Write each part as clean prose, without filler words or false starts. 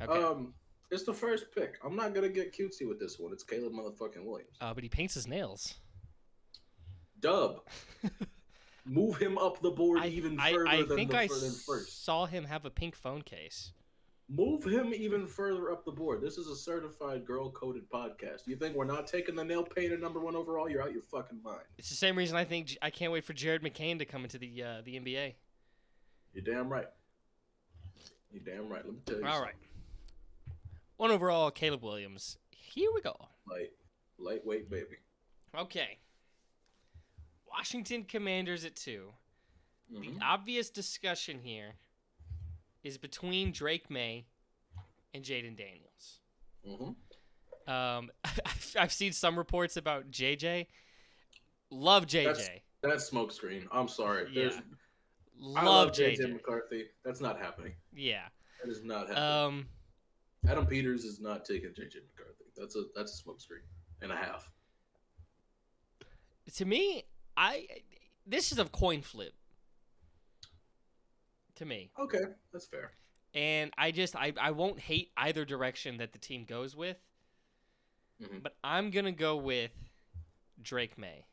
Okay. It's the first pick. I'm not gonna get cutesy with this one. It's Caleb motherfucking Williams. But he paints his nails. Dub. Move him up the board I even I further I than think the I than first. saw him have a pink phone case. Move him even further up the board. This is a certified girl-coded podcast. You think we're not taking the nail painter #1 overall? You're out your fucking mind. It's the same reason I think I can't wait for Jared McCain to come into the NBA. You're damn right. You're damn right. Let me tell you. All something. right. One overall, Caleb Williams. Here we go. Lightweight baby. Okay. Washington Commanders at 2. Mm-hmm. The obvious discussion here is between Drake May and Jaden Daniels. Mm-hmm. I've seen some reports about JJ. Love JJ. That's smokescreen. I'm sorry. Yeah. I love JJ McCarthy. That's not happening. Yeah. That is not happening. Adam Peters is not taking JJ McCarthy. That's a smokescreen and a half. To me, this is a coin flip. To me. Okay, that's fair. And I won't hate either direction that the team goes with. Mm-hmm. But I'm going to go with Drake May.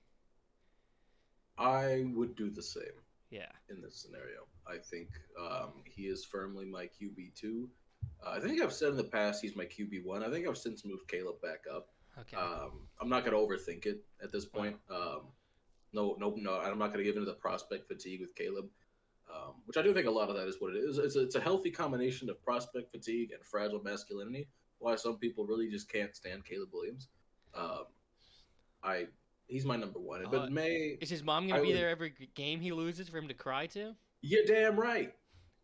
I would do the same. Yeah. In this scenario, I think he is firmly my QB2. I think I've said in the past he's my QB1. I think I've since moved Caleb back up. Okay. I'm not going to overthink it at this point. No, I'm not going to give into the prospect fatigue with Caleb, which I do think a lot of that is what it is. It's a healthy combination of prospect fatigue and fragile masculinity. Why some people really just can't stand Caleb Williams. He's my #1. But is his mom going to be there every game he loses for him to cry to? You're damn right.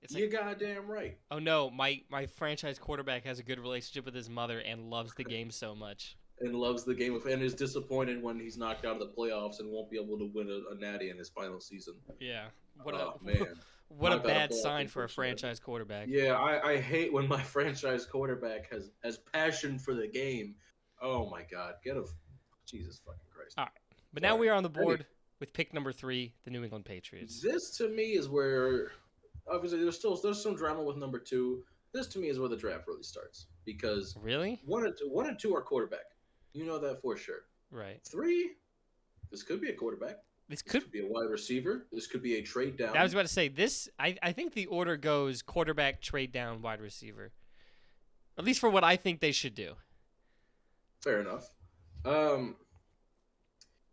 You're goddamn right. Oh no, my franchise quarterback has a good relationship with his mother and loves the game so much. And loves the game and is disappointed when he's knocked out of the playoffs and won't be able to win a natty in his final season. Yeah. Man. What a bad sign for a franchise quarterback. Yeah, I hate when my franchise quarterback has passion for the game. Oh my God, Jesus fucking Christ! All right, but now we are on the board with pick #3, the New England Patriots. This to me is where, obviously, there's some drama with #2. This to me is where the draft really starts because really 1 and 2 are quarterback. You know that for sure. Right. 3, this could be a quarterback. This could be a wide receiver. This could be a trade down. I was about to say this. I think the order goes quarterback, trade down, wide receiver. At least for what I think they should do. Fair enough.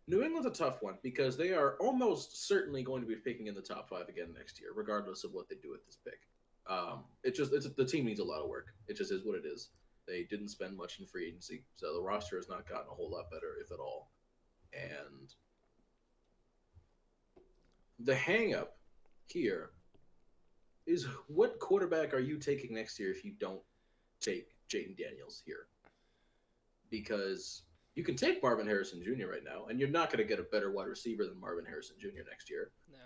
New England's a tough one because they are almost certainly going to be picking in the top 5 again next year, regardless of what they do with this pick. The team needs a lot of work. It just is what it is. They didn't spend much in free agency, so the roster has not gotten a whole lot better, if at all. And the hang-up here is what quarterback are you taking next year if you don't take Jaden Daniels here? Because you can take Marvin Harrison Jr. right now, and you're not going to get a better wide receiver than Marvin Harrison Jr. next year. No.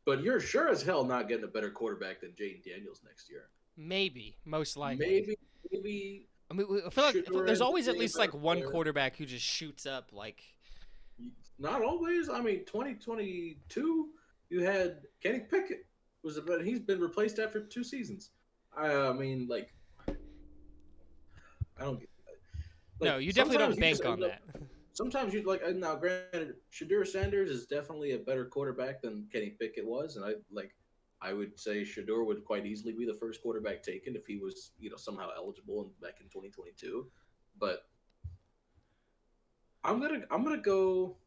But you're sure as hell not getting a better quarterback than Jaden Daniels next year. Maybe. Most likely. Maybe. I mean, I feel like there's always at least like one quarterback who just shoots up like. Not always. I mean, 2022, you had Kenny Pickett. He's been replaced after 2 seasons. I mean, like, I don't get. No, you definitely don't bank on that. Sometimes you now. Granted, Shedeur Sanders is definitely a better quarterback than Kenny Pickett was, and I would say Shedeur would quite easily be the first quarterback taken if he was, somehow eligible back in 2022. But I'm gonna go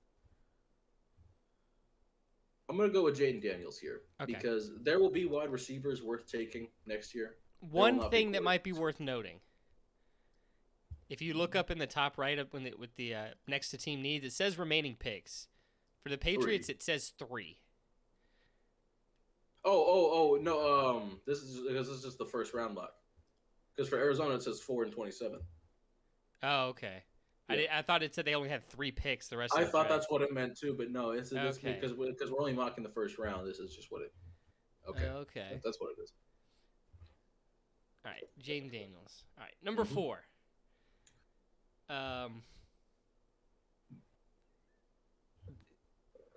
with Jaden Daniels here because there will be wide receivers worth taking next year. One thing that might be worth noting. If you look up in the top right up with the next to team needs, it says remaining picks. For the Patriots, 3. It says 3. Oh no. This is just the first round block. Because for Arizona it says 4 and 27. Oh, okay. Yeah. I thought it said they only had 3 picks. The rest. I thought that's what it meant too, but no, it's because we're only mocking the first round. This is just what it. Okay. Okay. That's what it is. All right, Jaden Daniels. All right, #4.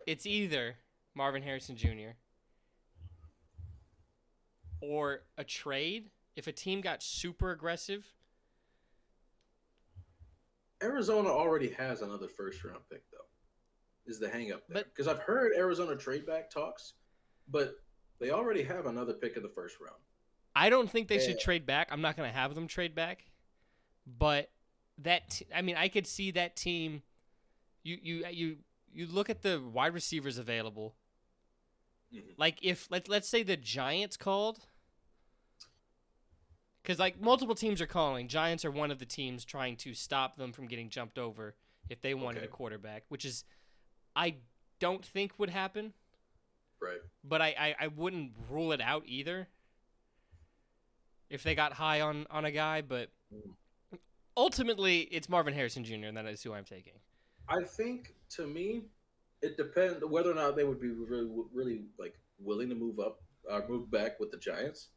It's either Marvin Harrison Jr. or a trade if a team got super aggressive, Arizona already has another first round pick, though. Is the hang up there? but Because I've heard Arizona trade back talks, but they already have another pick in the first round. I don't think they And, should trade back. I'm not going to have them trade back, but I mean, I could see that team. You look at the wide receivers available. Like if let's say the Giants called, because like multiple teams are calling. Giants are one of the teams trying to stop them from getting jumped over if they wanted a quarterback, which is I don't think would happen. Right. But I wouldn't rule it out either if they got high on a guy. But ultimately, it's Marvin Harrison Jr., and that is who I'm taking. I think, to me, it depends whether or not they would be really like willing to move back with the Giants.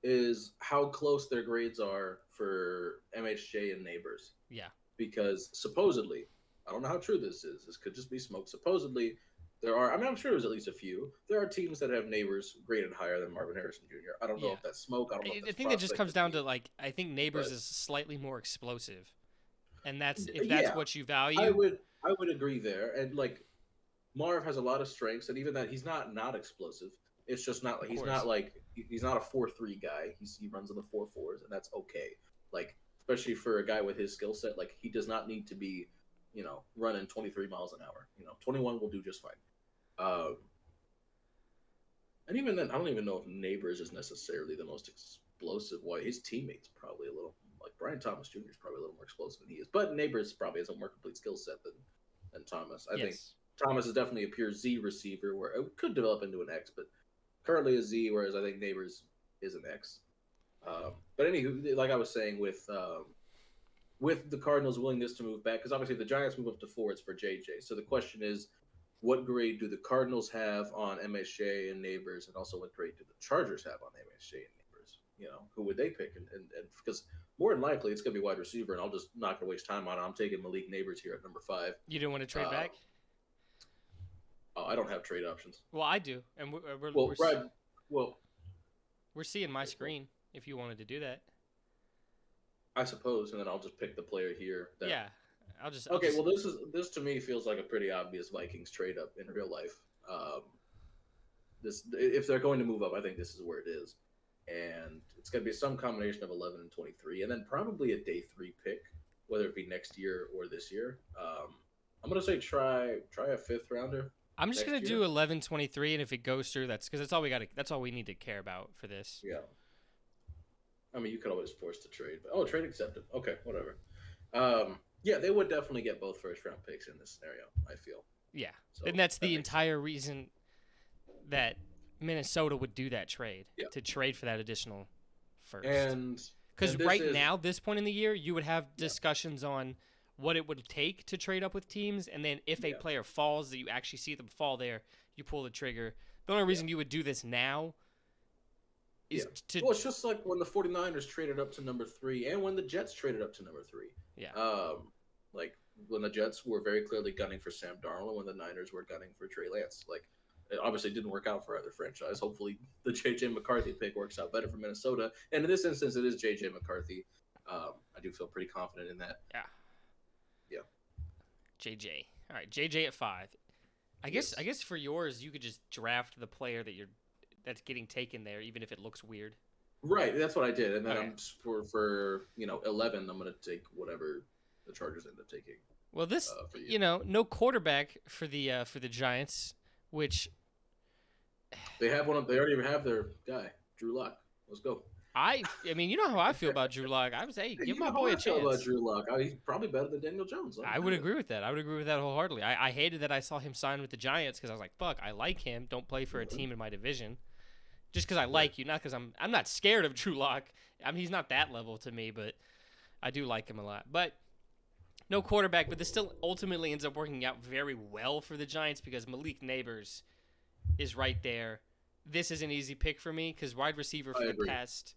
Is how close their grades are for MHJ and Neighbors. Yeah. Because supposedly, I don't know how true this is. This could just be smoke. Supposedly, there are. I mean, I'm sure there's at least a few. There are teams that have Neighbors graded higher than Marvin Harrison Jr. I don't know if that's smoke. I don't know. If I that's think it just comes down to prospect. I think Neighbors is slightly more explosive, and that's what you value. I would agree there. And like Marv has a lot of strengths, and even that he's not explosive. It's just not like he's not a 4-3 guy. He runs in the 4-4s, and that's okay. Like especially for a guy with his skill set, like he does not need to be, running 23 miles an hour. 21 will do just fine. And even then, I don't even know if Neighbors is necessarily the most explosive. Why his teammates probably a little like Brian Thomas Jr. is probably a little more explosive than he is, but Neighbors probably has a more complete skill set than Thomas. I think Thomas is definitely a pure Z receiver where it could develop into an X, but currently a Z, whereas I think Neighbors is an X. But anywho, like I was saying, with the Cardinals' willingness to move back, because obviously if the Giants move up to 4, it's for JJ. So the question is, what grade do the Cardinals have on MSJ and Neighbors, and also what grade do the Chargers have on MSJ and Neighbors? Who would they pick? And because more than likely it's going to be wide receiver, and I'll just not going to waste time on it. I'm taking Malik Neighbors here at number 5. You didn't want to trade back? Oh, I don't have trade options. Well, I do, and we're seeing my screen. If you wanted to do that, I suppose, and then I'll just pick the player here. Well, this to me feels like a pretty obvious Vikings trade up in real life. If they're going to move up, I think this is where it is, and it's going to be some combination of 11 and 23, and then probably a day 3 pick, whether it be next year or this year. I'm going to say try a 5th rounder. I'm just gonna do 11-23, and if it goes through, that's all we got. That's all we need to care about for this. Yeah. I mean, you could always force the trade, but trade accepted. Okay, whatever. Yeah, they would definitely get both first-round picks in this scenario, I feel. Yeah, and that's the entire reason that Minnesota would do that trade, to trade for that additional first. And because now, this point in the year, you would have discussions on what it would take to trade up with teams, and then if a player falls, that you actually see them fall there, you pull the trigger. The only reason you would do this now is to... Well, it's just like when the 49ers traded up to number 3, and when the Jets traded up to number 3. Yeah. Like, when the Jets were very clearly gunning for Sam Darnold, and when the Niners were gunning for Trey Lance. Like, it obviously didn't work out for either franchise. Hopefully, the J.J. McCarthy pick works out better for Minnesota. And in this instance, it is J.J. McCarthy. I do feel pretty confident in that. Yeah. JJ. All right, JJ at 5. I guess for yours, you could just draft the player that's getting taken there, even if it looks weird. Right, that's what I did, and then I'm for 11, I'm going to take whatever the Chargers end up taking. Well, this no quarterback for the Giants, which they have one. They already have their guy, Drew Lock. Let's go. I mean, you know how I feel about Drew Lock. I would say, give my boy a chance. I feel about Drew Lock. He's probably better than Daniel Jones. I would agree with that. I would agree with that wholeheartedly. I hated that I saw him sign with the Giants because I was like, fuck, I like him. Don't play for a team in my division. Just because I like you, not because I'm not scared of Drew Lock. I mean, he's not that level to me, but I do like him a lot. But no quarterback, but this still ultimately ends up working out very well for the Giants because Malik Neighbors is right there. This is an easy pick for me because wide receiver for the past...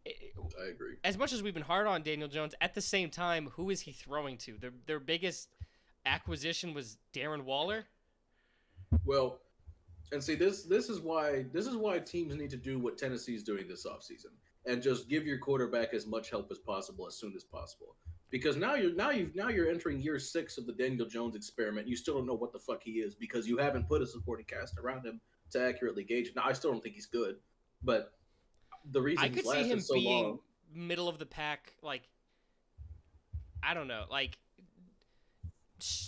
I agree. As much as we've been hard on Daniel Jones, at the same time, who is he throwing to? Their biggest acquisition was Darren Waller. Well, and see this is why teams need to do what Tennessee's doing this offseason. and just give your quarterback as much help as possible as soon as possible. Because now you're entering year 6 of the Daniel Jones experiment. You still don't know what the fuck he is because you haven't put a supporting cast around him to accurately gauge it. Now I still don't think he's good, but the I reason he's could see lasted him so being long. middle of the pack, like I don't know, like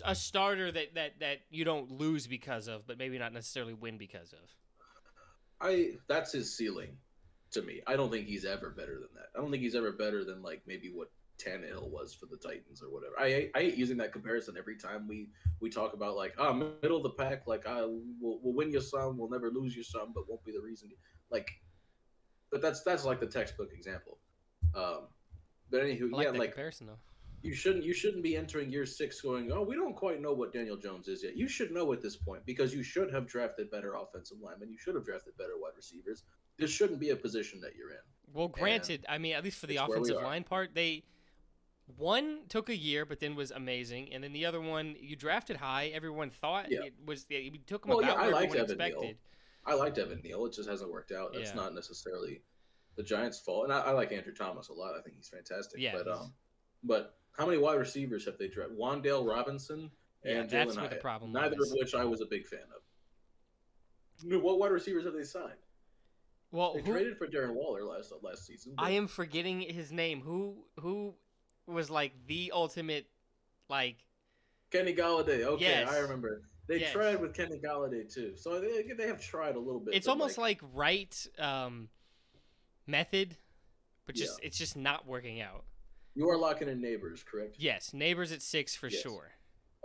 a starter that you don't lose because of, but maybe not necessarily win because of. That's his ceiling to me. I don't think he's ever better than that. I don't think he's ever better than like maybe what Tannehill was for the Titans or whatever. I hate using that comparison every time we talk about like middle of the pack. Like we'll win you some, we'll never lose you some, but won't be the reason. Like, but that's like the textbook example. Um, but anywho, I yeah, like that like comparison though. you shouldn't be entering year 6 going, oh, we don't quite know what Daniel Jones is yet. You should know at this point because you should have drafted better offensive linemen. You should have drafted better wide receivers. This shouldn't be a position that you're in. Well, And granted, I mean, at least for the it's where we offensive are. line part, one took a year, but then was amazing, and then the other one you drafted high. Everyone thought Yeah. it was. We took him Well, yeah, about I where liked everyone Evan Neal. expected. I liked Evan Neal. It just hasn't worked out. That's Yeah. not necessarily the Giants' fault. And I like Andrew Thomas a lot. I think he's fantastic. Yeah, But how many wide receivers have they drafted? Wandale Robinson Yeah, and that's Jalen what the Hyatt. problem Neither was. of which I was a big fan of. What wide receivers have they signed? Well, They traded for Darren Waller last season. I am forgetting his name. Who was like the ultimate, like Kenny Galladay. Okay, Yes. I remember. They Yes. tried with Kenny Galladay too. So they have tried a little bit. it's but almost like right method, but Yeah. it's just not working out. you are locking in Neighbors, correct? Yes, Neighbors at 6 for Yes. sure.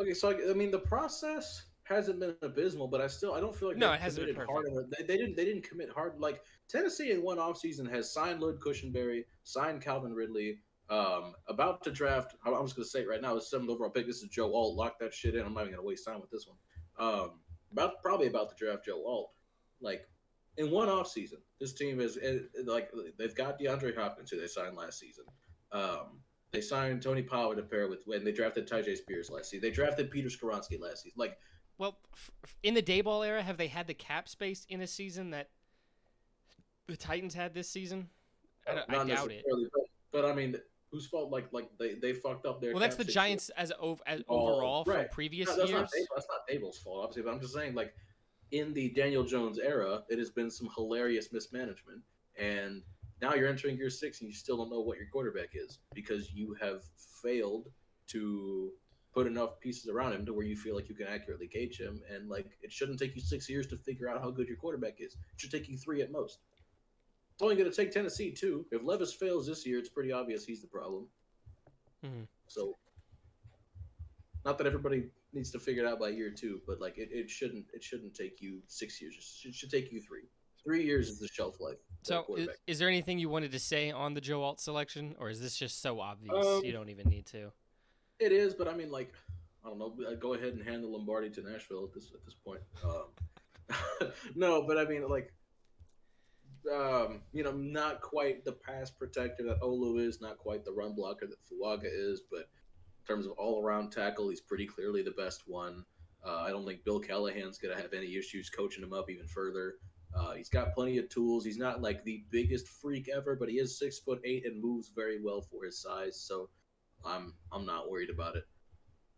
Okay, so I mean the process hasn't been abysmal, but I don't feel like No, they've it hasn't been committed hard. They didn't commit hard. Like Tennessee in one offseason has signed Lud Cushenberry, signed Calvin Ridley, about to draft. I'm just gonna say it right now. It's 7th overall pick. This is Joe Alt. Lock that shit in. I'm not even gonna waste time with this one. Probably about to draft Joe Alt. Like in one offseason, this team is like they've got DeAndre Hopkins, who they signed last season. They signed Tony Pollard to pair with when they drafted Tyjae Spears last season. They drafted Peter Skoronski last season. Like, Well, in the Dayball era, have they had the cap space in a season that the Titans had this season? I not doubt it. necessarily, but I mean, whose fault? Like they fucked up their. Well, that's cap the situation. Giants as overall right. from previous No, that's years. that's not Dable's fault, obviously. But I'm just saying, like, in the Daniel Jones era, it has been some hilarious mismanagement, and now you're entering year 6 and you still don't know what your quarterback is because you have failed to put enough pieces around him to where you feel like you can accurately gauge him. And like, it shouldn't take you 6 years to figure out how good your quarterback is. It should take you 3 at most. It's only going to take Tennessee 2. If Levis fails this year, it's pretty obvious he's the problem. Mhm. So, not that everybody needs to figure it out by year 2, but like it shouldn't take you 6 years. It should take you 3. 3 years is the shelf life. So, is there anything you wanted to say on the Joe Alt selection, or is this just so obvious you don't even need to? It is, but I mean, like, I don't know. I'd go ahead and hand the Lombardi to Nashville at this point. No, but I mean, like, not quite the pass protector that Olu is, not quite the run blocker that Fuaga is, but in terms of all-around tackle, he's pretty clearly the best one. I don't think Bill Callahan's going to have any issues coaching him up even further. He's got plenty of tools. He's not like the biggest freak ever, but he is 6'8" and moves very well for his size. So I'm not worried about it.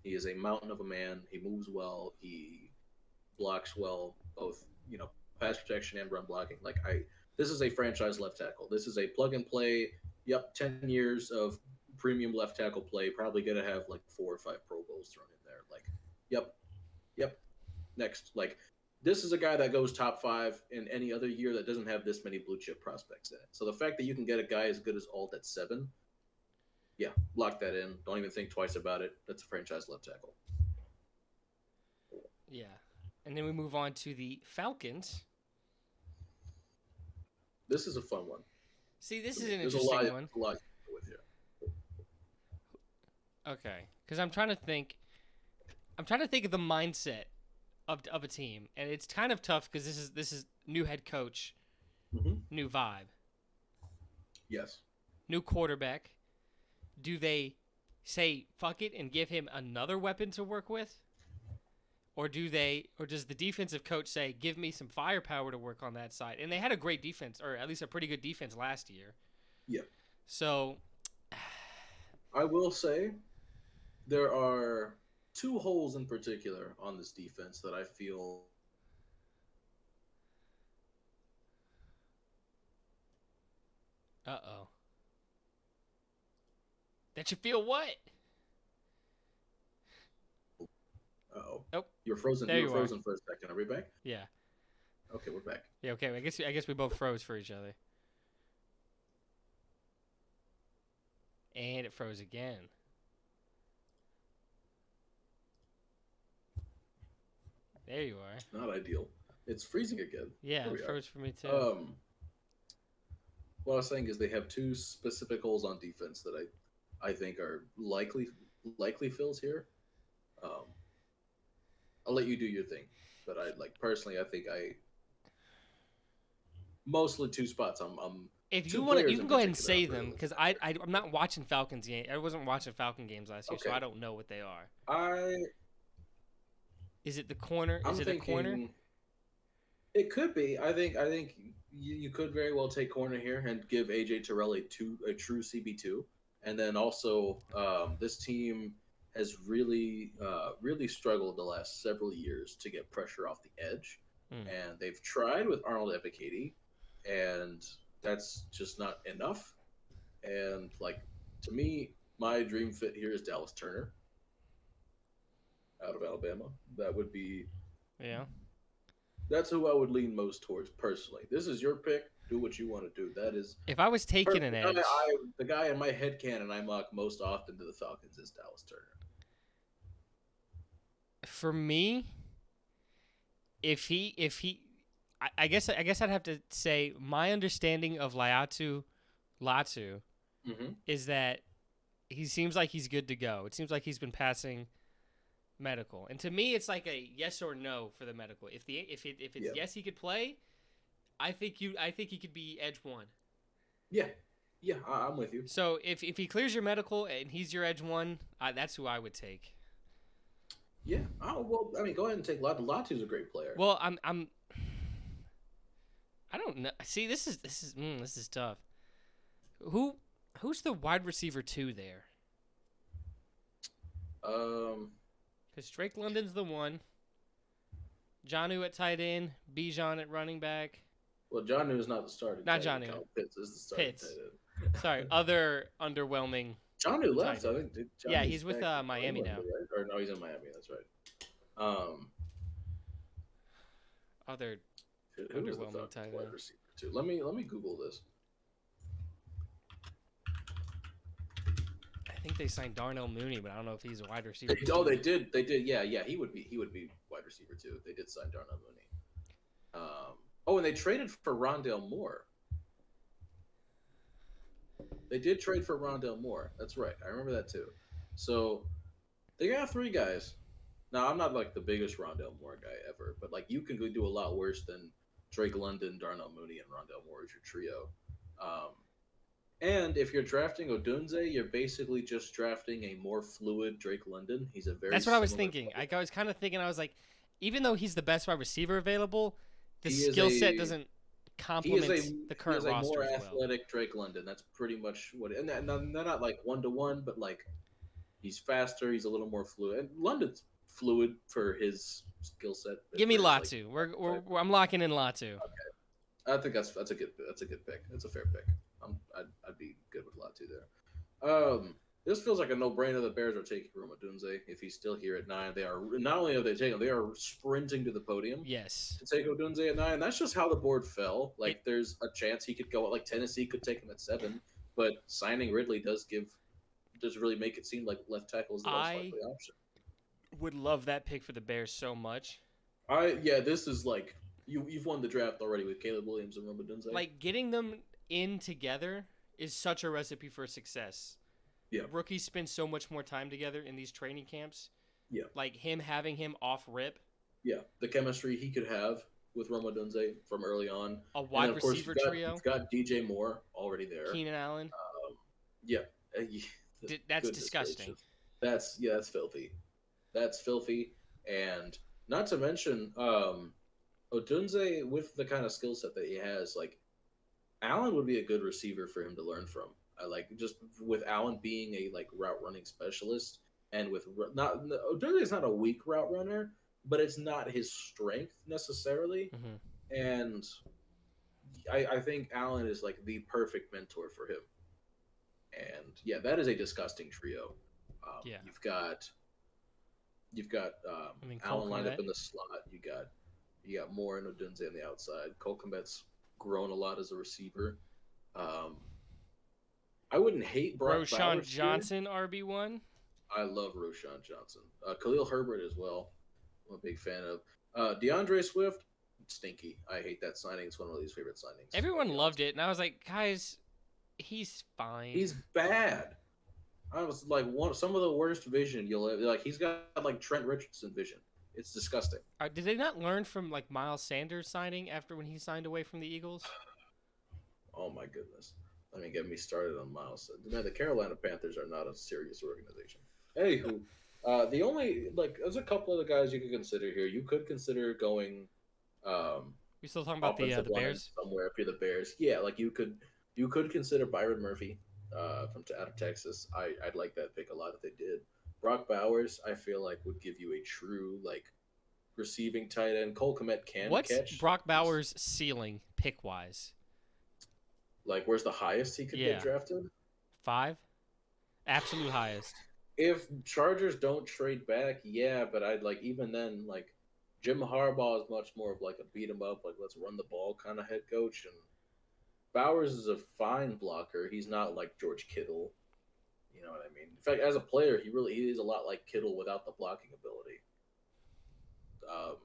He is a mountain of a man. He moves well. He blocks well, both pass protection and run blocking. This is a franchise left tackle. This is a plug and play. Yep, 10 years of premium left tackle play. Probably gonna have like 4 or 5 Pro Bowls thrown in there. Like, yep. Next, like, this is a guy that goes top 5 in any other year that doesn't have this many blue chip prospects in it. So the fact that you can get a guy as good as Alt at 7, yeah, lock that in. Don't even think twice about it. That's a franchise left tackle. Yeah. And then we move on to the Falcons. This is a fun one. See, this is an There's interesting a one. lot to go with here. Okay, because I'm trying to think of the mindset of a team, and it's kind of tough because this is new head coach, new vibe, Yes. new quarterback. Do they say fuck it and give him another weapon to work with, or does the defensive coach say give me some firepower to work on that side? And they had a great defense, or at least a pretty good defense last year. Yeah. So, I will say there are two holes in particular on this defense that I feel. uh-oh. That you feel what? Oh, Oh, you're frozen. there You were you are. frozen for a second. Are we back? Yeah. Okay, we're back. Yeah, okay. I guess we both froze for each other. And it froze again. There you are. Not ideal. It's freezing again. Yeah, There it we are. froze for me too. Um, what I was saying is they have two specific holes on defense that I think are likely fills here. Um, I'll let you do your thing, but I like personally. I think I mostly two spots. I'm If you two want to, you players can in go ahead and particular. say I'm them really because looking after. I'm not watching Falcons game. I wasn't watching Falcon games last year, so Okay, I don't know what they are. I Is it the corner? Is I'm it a corner? thinking it could be. I think you could very well take corner here and give AJ Terrell a true CB2, and then also this team has really struggled the last several years to get pressure off the edge, Hmm. and they've tried with Arnold Ebiketie, and that's just not enough. And like to me, my dream fit here is Dallas Turner out of Alabama. That would be Yeah. That's who I would lean most towards personally. This is your pick. Do what you want to do. That is If I was taking an the guy edge, the guy in my head canon I mock most often to the Falcons is Dallas Turner. for me, if he, I guess I'd have to say my understanding of Latu Mm-hmm. is that he seems like he's good to go. It seems like he's been passing medical, and to me, it's like a yes or no for the medical. If it's Yeah. yes, he could play. I think he could be edge one. Yeah. Yeah. I'm with you. So if he clears your medical and he's your edge one, that's who I would take. Yeah. Oh well. I mean, go ahead and take Latu. Latu's a great player. Well, I don't know. See, this is tough. Who's the wide receiver two there? Um. Because Drake London's the one. Johnu at tight end. Bijan at running back. Well, John is not the starting. Not tight end. Jonnu. Kyle Pitts is the starting Pitts. tight end. Sorry, other underwhelming. John who left. tight I end. think. Yeah, Johnny's he's with back in Miami England, now. right? Or no, he's in Miami. That's right. Um. Other Who was the underwhelming Falcons tight wide end. receiver too? Let me Google this. I think they signed Darnell Mooney, but I don't know if he's a wide receiver. They did. They did. Yeah, yeah. He would be wide receiver too. They did sign Darnell Mooney. Oh, and they traded for Rondale Moore. They did trade for Rondale Moore. That's right. I remember that too. So they got three guys. Now I'm not like the biggest Rondale Moore guy ever, but like you can go do a lot worse than Drake London, Darnell Mooney, and Rondale Moore as your trio. Um, and if you're drafting Odunze, you're basically just drafting a more fluid Drake London. He's a very That's what I was similar thinking. player. I was kind of thinking. I was like, even though he's the best wide receiver available, the He is skill set a- doesn't He complement is the he current is a roster more as well. athletic Drake London. That's pretty much what. And they're not like 1-to-1, but like he's faster. He's a little more fluid. And London's fluid for his skill set. Give me for his, like, Latu. I'm locking in Latu. I think that's a good pick. It's a fair pick. I'd be good with Latu there. This feels like a no-brainer. The Bears are taking Dunze if he's still here at 9. They are not only are they taking him, they are sprinting to the podium Yes. to take Odunze at 9. That's just how the board fell. Like, there's a chance he could go at, like, Tennessee could take him at 7, but signing Ridley does really make it seem like left tackle is the most likely option. Would love that pick for the Bears so much. This is like you've won the draft already with Caleb Williams and Roma Dunze. Like getting them in together is such a recipe for success. Yeah. Rookies spend so much more time together in these training camps. Yeah. Like having him off rip. Yeah, the chemistry he could have with Roma Dunze from early on. A wide of course, receiver you've trio. got DJ Moore already there. Keenan Allen. Yeah. That's Goodness disgusting. gracious. That's filthy. That's filthy. And not to mention, Odunze with the kind of skill set that he has, like Allen would be a good receiver for him to learn from. I like just with Allen being a like route running specialist, and with not Odell is not a weak route runner, but it's not his strength necessarily. Hmm. And I think Allen is like the perfect mentor for him. And yeah, that is a disgusting trio. Um, Yeah. you've got you've got I mean, Cole Allen lined up Kmet. in the slot. You got Moore and Odunze on the outside. Cole Kmet's grown a lot as a receiver. Um, I wouldn't hate Brock Roshan Bowers here. Johnson, RB1. I love Roshan Johnson. Khalil Herbert as well. I'm a big fan of. DeAndre Swift, stinky. I hate that signing. It's one of my least favorite signings. I'll Everyone be honest. loved it, and I was like, guys, he's fine. He's bad. I was like some of the worst vision you'll ever, like. He's got like Trent Richardson vision. It's disgusting. Did they not learn from like Miles Sanders signing after when he signed away from the Eagles? Oh my goodness. Let me get me started on Miles. Man, the Carolina Panthers are not a serious organization. Anywho, the only like there's a couple of the guys you could consider here. You could consider going We still talking about offensive the line Bears? somewhere if you're the Bears. Yeah, like you could consider Byron Murphy from out of Texas. I'd like that pick a lot if they did. Brock Bowers, I feel like would give you a true like receiving tight end. Cole Kmet can What's catch. Brock Bowers' ceiling pick wise? Like, where's the highest he could get Yeah, drafted? 5, absolute highest. If Chargers don't trade back, yeah, but I'd like even then like Jim Harbaugh is much more of like a beat 'em up, like let's run the ball kind of head coach, and Bowers is a fine blocker. He's not like George Kittle. You know what I mean? In fact, as a player, he is a lot like Kittle without the blocking ability. Um,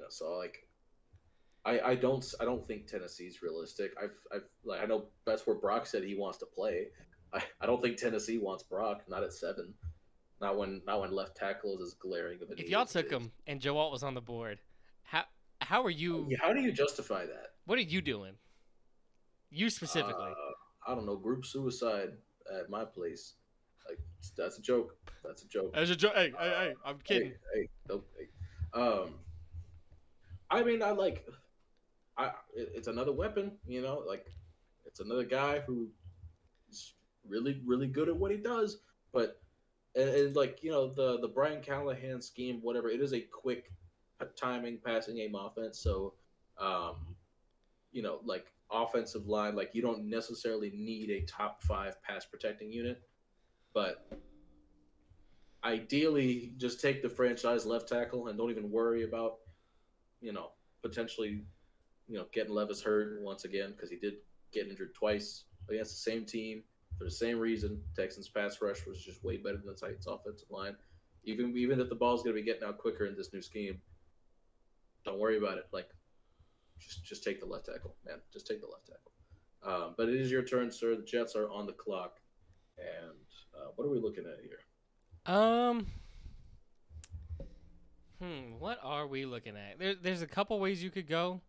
so like I don't think Tennessee's realistic. I've like I know that's where Brock said he wants to play. I don't think Tennessee wants Brock, not at 7. Not when left tackle is as glaring of a If need y'all as it took is. him and Joe Alt was on the board, how how are you? Yeah, how do you justify that? What are you doing? You specifically. I don't know. Group suicide at my place. Like that's a joke. That's a joke. As a joke, hey, I'm Hey, kidding. hey, don't, hey. I mean, it's another weapon. Like it's another guy who is really, really good at what he does. But and like the Brian Callahan scheme, whatever. It is a quick timing passing game offense. So, like offensive line, like you don't necessarily need a top 5 pass protecting unit, but ideally just take the franchise left tackle and don't even worry about you know potentially getting Levis hurt once again because he did get injured twice against the same team for the same reason. Texans pass rush was just way better than the Titans offensive line. Even if the ball's going to be getting out quicker in this new scheme, don't worry about it. Like just take the left tackle, man. Just take the left tackle. But it is your turn, sir. The Jets are on the clock, and what are we looking at here? Um, what are we looking at? There's a couple ways you could go,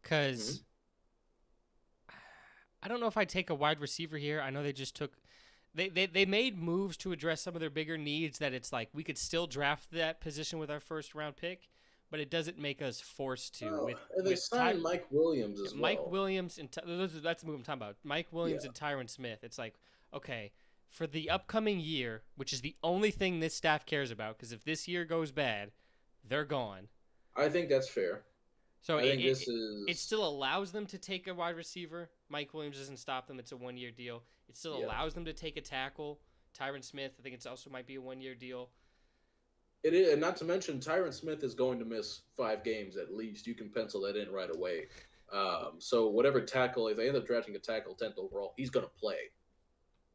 Mm-hmm. cause I don't know if I take a wide receiver here. I know they just took, they made moves to address some of their bigger needs. That it's like we could still draft that position with our first round pick, but it doesn't make us forced to. Oh, With and they with Ty, signed Mike Williams as Mike well. Williams and that's the move I'm talking about. Mike Williams Yeah, and Tyron Smith. It's like, okay, for the upcoming year, which is the only thing this staff cares about, because if this year goes bad, they're gone. I think that's fair. So I it, think it this it is still allows them to take a wide receiver. Mike Williams doesn't stop them. It's a 1 year deal. It still yeah. allows them to take a tackle. Tyron Smith, I think it's also might be a 1 year deal. It is, and not to mention Tyron Smith is going to miss 5 games at least. You can pencil that in right away. So whatever tackle, if they end up drafting a tackle 10th overall, he's going to play.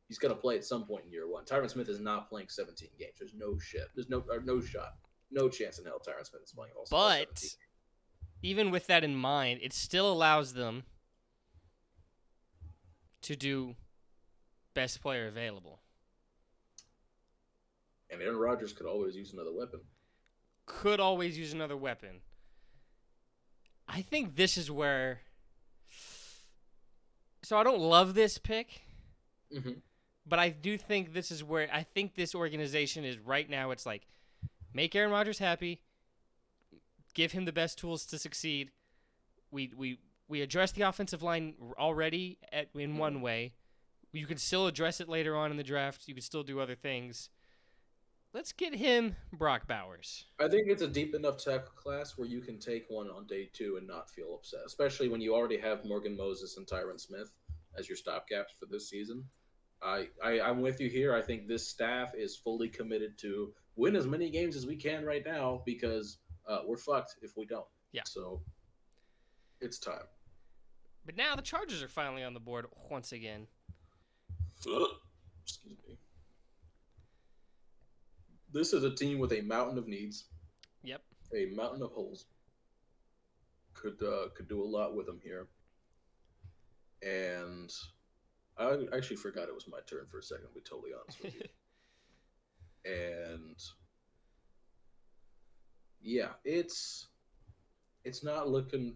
He's going to play at some point in year 1. Tyron Smith is not playing 17 games. There's no shit. There's no shot. No chance in hell Tyron Smith is playing all 17. But even with that in mind, it still allows them to do best player available. And Aaron Rodgers could always use another weapon. Could always use another weapon. I think this is where. So I don't love this pick, Mm-hmm. but I do think this is where I think this organization is right now. It's like make Aaron Rodgers happy, give him the best tools to succeed. We We addressed the offensive line already in one way. You can still address it later on in the draft. You can still do other things. Let's get him Brock Bowers. I think it's a deep enough tackle class where you can take one on day 2 and not feel upset, especially when you already have Morgan Moses and Tyron Smith as your stopgaps for this season. I'm with you here. I think this staff is fully committed to win as many games as we can right now because we're fucked if we don't. Yeah. So it's time. But now the Chargers are finally on the board once again. Excuse me. This is a team with a mountain of needs. Yep. A mountain of holes. Could do a lot with them here. And I actually forgot it was my turn for a second, to be totally honest with you. And yeah, it's not looking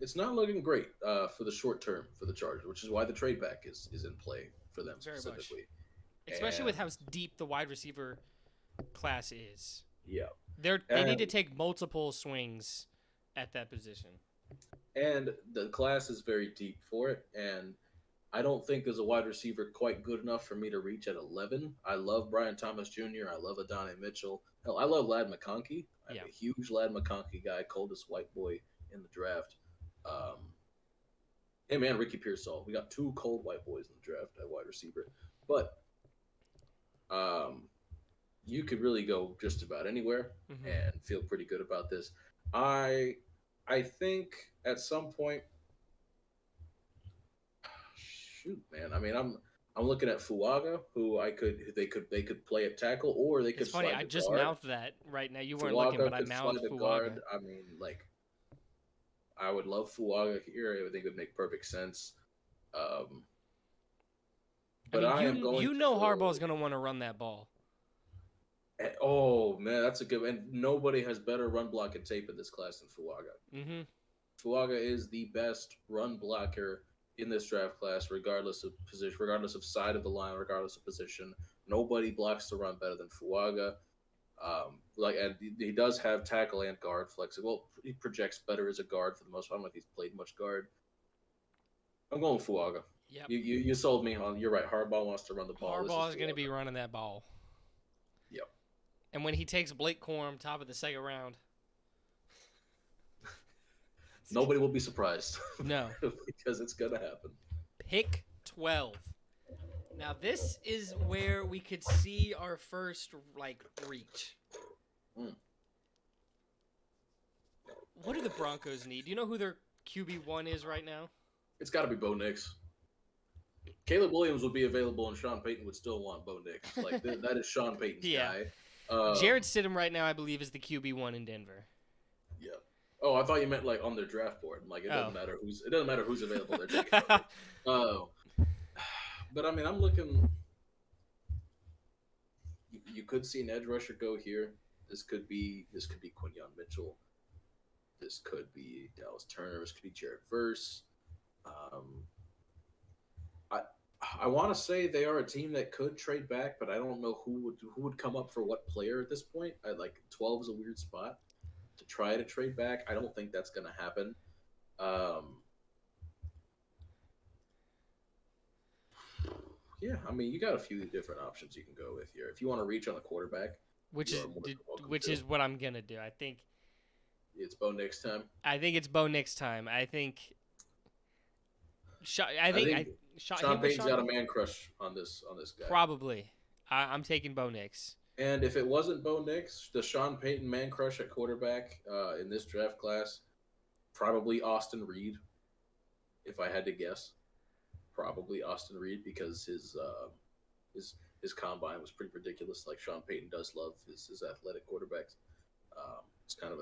great for the short term for the Chargers, which is why the trade back is in play for them Very specifically. Much. Especially with how deep the wide receiver class is. Yeah. They need to take multiple swings at that position. And the class is very deep for it, and I don't think there's a wide receiver quite good enough for me to reach at 11. I love Brian Thomas Jr. I love Adonai Mitchell. Hell, I love Ladd McConkey. I'm a huge Ladd McConkey guy, coldest white boy in the draft. Him and Ricky Pearsall. We got 2 cold white boys in the draft at wide receiver. But you could really go just about anywhere and feel pretty good about this. I think at some point, shoot, man. I mean, I'm looking at Fuaga, who they could play at tackle, or they could. It's funny. I just mouthed that right now. You weren't looking, but I mouthed Fuaga. Guard. I mean, like, I would love Fuaga here. I think it would make perfect sense. But Harbaugh's going to want to run that ball. Oh man, that's a good. And nobody has better run blocking tape in this class than Fuaga. Fuaga is the best run blocker in this draft class, regardless of position, regardless of side of the line, regardless of position. Nobody blocks the run better than Fuaga. And he does have tackle and guard flexible. He projects better as a guard for the most part. I don't know if he's played much guard. I'm going Fuaga. Yep. You sold me on. You're right. Harbaugh wants to run the ball. Harbaugh is going to be running that ball. Yep. And when he takes Blake Corum top of the second round, nobody will be surprised. No. Because it's going to happen. Pick 12. Now, this is where we could see our first, reach. What do the Broncos need? Do you know who their QB1 is right now? It's got to be Bo Nix. Caleb Williams would be available, and Sean Payton would still want Bo Nix. That is Sean Payton's guy. Jarrett Stidham right now, I believe, is the QB1 in Denver. Yeah. Oh, I thought you meant on their draft board. It doesn't matter who's available. They're taking it. But I mean, I'm looking. You could see an edge rusher go here. This could be Quinyon Mitchell. This could be Dallas Turner. This could be Jared Verse. I want to say they are a team that could trade back, but I don't know who would come up for what player at this point. 12 is a weird spot to try to trade back. I don't think that's going to happen. Yeah, I mean, you got a few different options you can go with here. If you want to reach on a quarterback, which is what I'm gonna do. I think it's Bo Nix time. I think it's Bo Nix time. I think Sean Payton's got a man crush on this guy. Probably. I'm taking Bo Nix. And if it wasn't Bo Nix, the Sean Payton man crush at quarterback in this draft class, probably Austin Reed, if I had to guess. Probably Austin Reed because his combine was pretty ridiculous. Like Sean Payton does love his athletic quarterbacks. It's kind of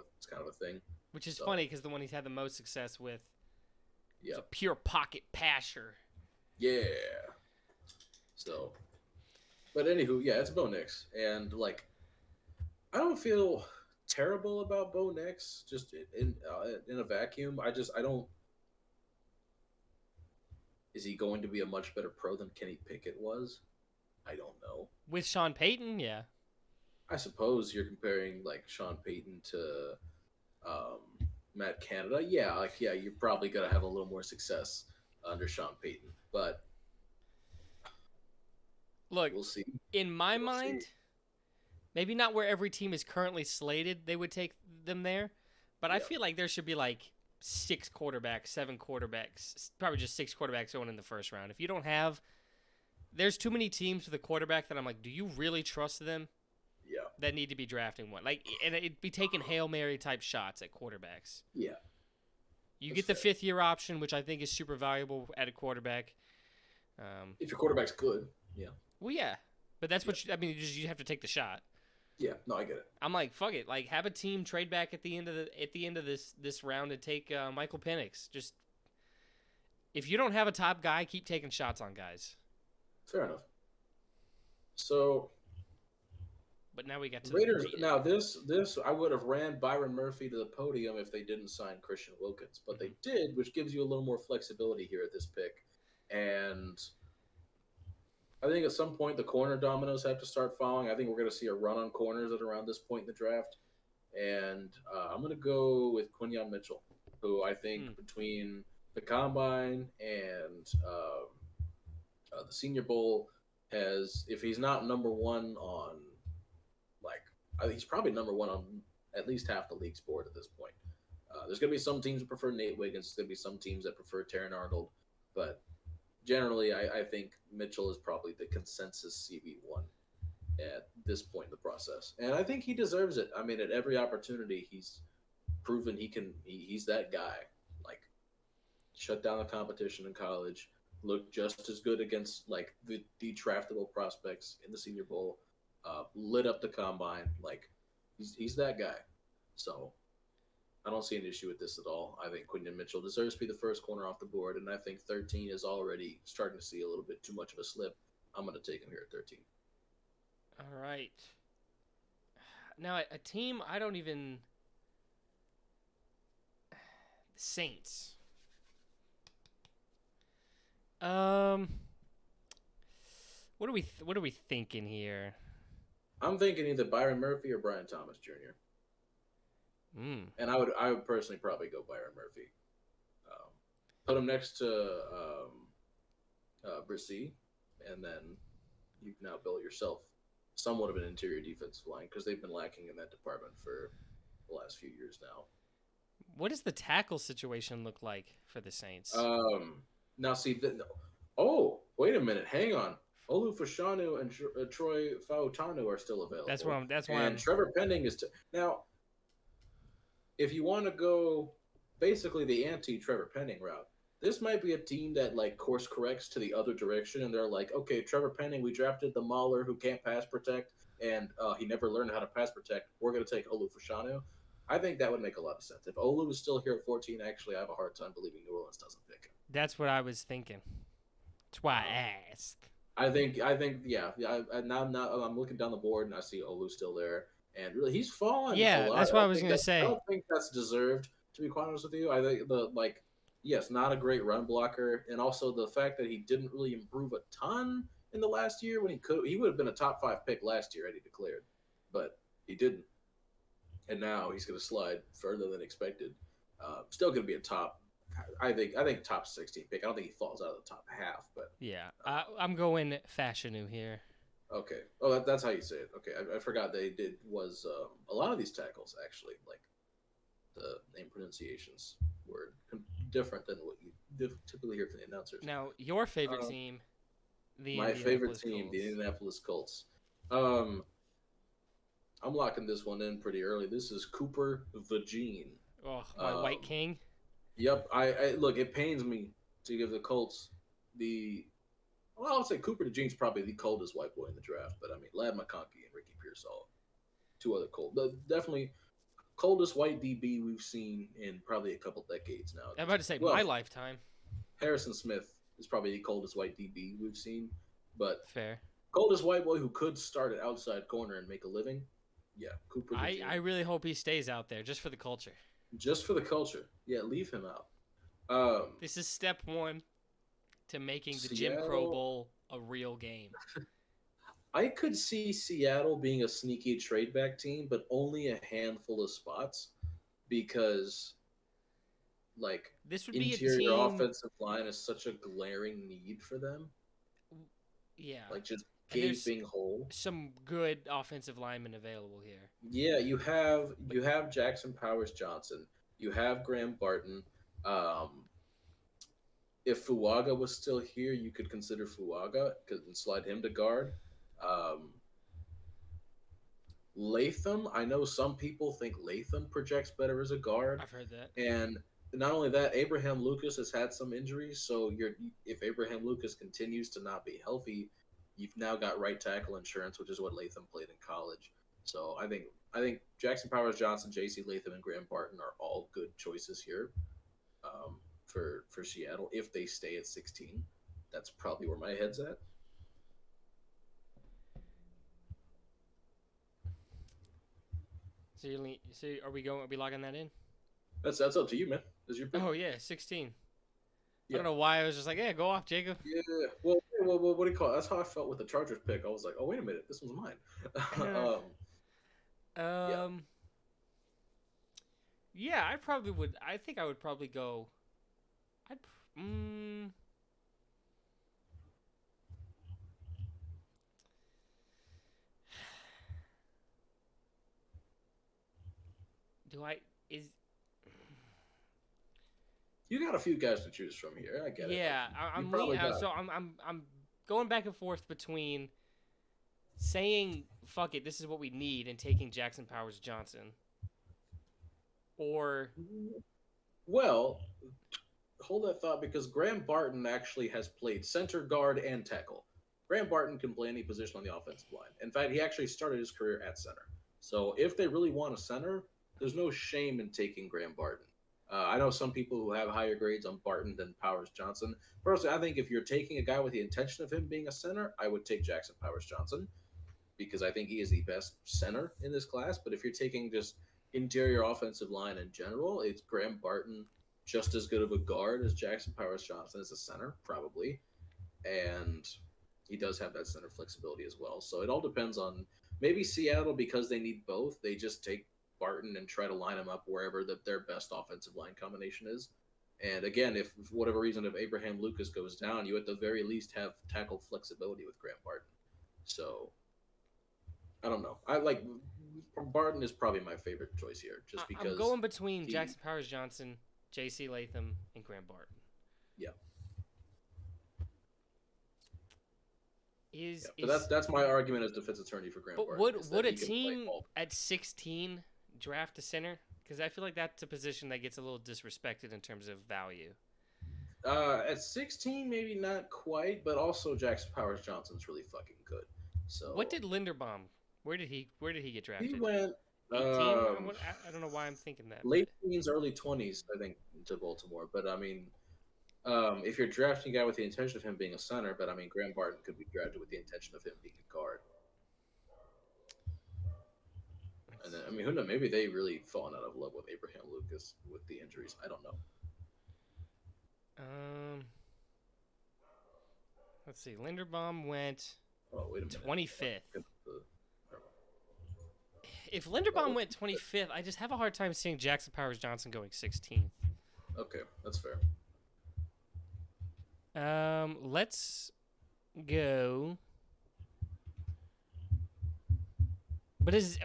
a thing. Which is funny because the one he's had the most success with is Yep. a pure pocket passer. Yeah. So, but anywho, yeah, it's Bo Nix, and I don't feel terrible about Bo Nix just in a vacuum. I don't. Is he going to be a much better pro than Kenny Pickett was? I don't know. With Sean Payton, yeah. I suppose you're comparing Sean Payton to Matt Canada, yeah, you're probably gonna have a little more success under Sean Payton, but Look, we'll see. in my We'll see. mind, maybe not where every team is currently slated, they would take them there, but I Yeah, feel like there should be like 6 quarterbacks, 7 quarterbacks, probably just 6 quarterbacks going in the first round. If you don't have, there's too many teams with a quarterback that I'm like, do you really trust them? yeah, That need to be drafting one. Like, and it'd be taking Hail Mary type shots at quarterbacks. yeah. You That's get the fair. 5th year option, which I think is super valuable at a quarterback. If your quarterback's good, yeah, Well, yeah, but that's yeah, what I mean. You have to take the shot. yeah. No, I get it. I'm like, fuck it. Like, have a team trade back at the end of this round and take Michael Penix. Just if you don't have a top guy, keep taking shots on guys. Fair enough. So But now we got to Raiders. Now this I would have ran Byron Murphy to the podium if they didn't sign Christian Wilkins, but they did, which gives you a little more flexibility here at this pick. And I think at some point the corner dominoes have to start falling. I think we're going to see a run on corners at around this point in the draft. And I'm going to go with Quinyon Mitchell, who I think between the combine and the Senior Bowl has, if he's not number one on, like, he's probably number one on at least half the league's board at this point. There's going to be some teams that prefer Nate Wiggins. There's going to be some teams that prefer Terran Arnold. But generally, I think Mitchell is probably the consensus CB1 at this point in the process. And I think he deserves it. I mean, at every opportunity, he's proven he's that guy. Like, shut down the competition in college, looked just as good against, like, the draftable prospects in the Senior Bowl, lit up the combine. Like, he's that guy. So I don't see an issue with this at all. I think Quinton Mitchell deserves to be the first corner off the board, and I think 13 is already starting to see a little bit too much of a slip. I'm going to take him here at 13. All right. Now, a team I don't even. Saints. What are we thinking here? I'm thinking either Byron Murphy or Brian Thomas Jr. And I would personally probably go Byron Murphy. Put him next to Brissy, and then you can now build yourself somewhat of an interior defensive line because they've been lacking in that department for the last few years now. What does the tackle situation look like for the Saints? Now see, wait a minute, hang on. Olu Fashanu and Troy Fautanu are still available. That's why. And Trevor Penning is now. If you want to go basically the anti-Trevor Penning route, this might be a team that like course corrects to the other direction, and they're like, okay, Trevor Penning, we drafted the mauler who can't pass protect, and he never learned how to pass protect. We're going to take Olu Fashanu. I think that would make a lot of sense. If Olu is still here at 14, actually, I have a hard time believing New Orleans doesn't pick him. That's what I was thinking. That's why I asked. I think, yeah. Now I'm looking down the board and I see Olu still there, and really he's fallen. Yeah, a lot. that's what I was gonna say. I don't think that's deserved, to be quite honest with you. I think yes, not a great run blocker, and also the fact that he didn't really improve a ton in the last year when he would have been a top 5 pick last year had he declared, but he didn't, and now he's going to slide further than expected. Still going to be a top. I think top 16 pick. I don't think he falls out of the top half, but yeah, I'm going Fashanu here. Okay. Oh, that's how you say it. Okay, I forgot they did was a lot of these tackles actually, like the name pronunciations were different than what you typically hear from the announcers. Now, your favorite team, my favorite team, the Indianapolis Colts. I'm locking this one in pretty early. This is Cooper Vagine. Oh, my White King. Yep. I look. It pains me to give the Colts the. Well, I would say Cooper DeJean's probably the coldest white boy in the draft, but I mean, Lad McConkey and Ricky Pearsall, 2 other cold. Definitely coldest white DB we've seen in probably a couple decades now. I'm about to say my lifetime. Harrison Smith is probably the coldest white DB we've seen, but fair. Coldest white boy who could start at outside corner and make a living. Yeah, Cooper DeJean. I really hope he stays out there just for the culture. Just for the culture. Yeah, leave him out. This is step 1 to making the Seattle, Jim Crow Bowl a real game. I could see Seattle being a sneaky trade back team, but only a handful of spots because like This would be a interior team. offensive line is such a glaring need for them. Yeah, Like just and there's gaping hole. some good offensive linemen available here. Yeah, But you have Jackson Powers Johnson, you have Graham Barton. Um, if Fuaga was still here, you could consider Fuaga and slide him to guard. Um, Latham, I know some people think Latham projects better as a guard, I've heard that. and not only that, Abraham Lucas has had some injuries. So if Abraham Lucas continues to not be healthy, you've now got right tackle insurance, which is what Latham played in college. So I think Jackson Powers Johnson, J.C. Latham, and Graham Barton are all good choices here for Seattle if they stay at 16. That's probably where my head's at. So are we going? Are we logging that in? That's up to you, man. Is your pick? Oh yeah, 16. I Yeah. don't know why I was just like, yeah, go off, Jacob. Yeah. What do you call it? That's how I felt with the Chargers pick. I was like, oh, wait a minute. This one's mine. Yeah. um, yeah, I probably would. I think I would probably go. I'd. Mm, do I? Is You got a few guys to choose from here. I get it. Like yeah. you I'm probably got. so I'm going back and forth between saying fuck it, this is what we need, and taking Jackson Powers Johnson, or Well, hold that thought because Graham Barton actually has played center, guard, and tackle. Graham Barton can play any position on the offensive line. In fact, he actually started his career at center. So if they really want a center, there's no shame in taking Graham Barton. I know some people who have higher grades on Barton than Powers Johnson. Personally, I think if you're taking a guy with the intention of him being a center, I would take Jackson Powers Johnson because I think he is the best center in this class. But if you're taking just interior offensive line in general, it's Graham Barton just as good of a guard as Jackson Powers Johnson as a center, probably. And he does have that center flexibility as well. So it all depends on maybe Seattle, because they need both, they just take Barton and try to line him up wherever their best offensive line combination is. And again, if for whatever reason, if Abraham Lucas goes down, you at the very least have tackle flexibility with Graham Barton. So I don't know. I like Barton is probably my favorite choice here, just because I'm going between he, Jackson Powers Johnson, J.C. Latham, and Graham Barton. yeah, Is yeah. But that's my argument as defense attorney for Graham but Barton. would a He can play team all. at 16 draft a center? Because I feel like that's a position that gets a little disrespected in terms of value. At 16, maybe not quite, but also Jackson Powers Johnson's really fucking good. What So did Linderbaum? Where did he get he drafted? went 18. I don't know why I'm thinking that. late teens, early 20s, I think, to Baltimore. But I mean, if you're drafting a guy with the intention of him being a center, but I mean, Graham Barton could be drafted with the intention of him being a guard. And then, I mean, who knows? Maybe they really fallen out of love with Abraham Lucas with the injuries. I don't know. Let's see. Linderbaum went Oh, wait a minute. 25th. If Linderbaum went 25th, I just have a hard time seeing Jackson Powers Johnson going 16th. Okay, that's fair. Let's go. But is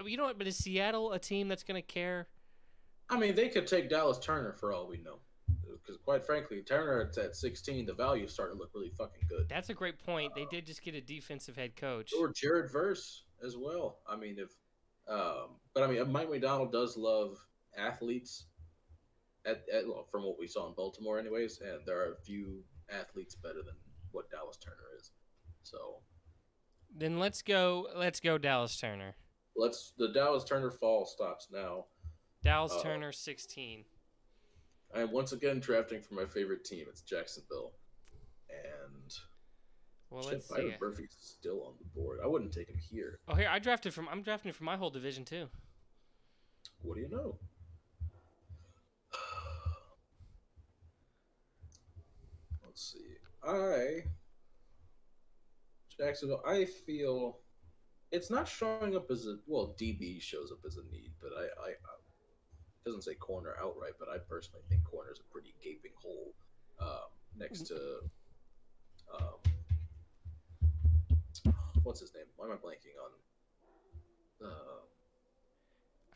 Seattle a team that's gonna care? I mean, they could take Dallas Turner for all we know. Because quite frankly, Turner at 16, the value is starting to look really fucking good. That's a great point. They did just get a defensive head coach. Or Jared Verse as well. I mean, but I mean, Mike McDonald does love athletes. Well, from what we saw in Baltimore, anyways, and there are a few athletes better than what Dallas Turner is. So Then let's go Dallas Turner. the Dallas Turner fall stops now. Dallas Turner 16. I am once again drafting for my favorite team. It's Jacksonville, and Let's see. Byron Murphy's still on the board. I wouldn't take him here. Oh, here I'm drafting from my whole division too. What do you know? Let's see. Jacksonville. I feel it's not showing up as DB shows up as a need, but doesn't say corner outright, but I personally think corner is a pretty gaping hole next to um, what's his name? Why am I blanking on? I'm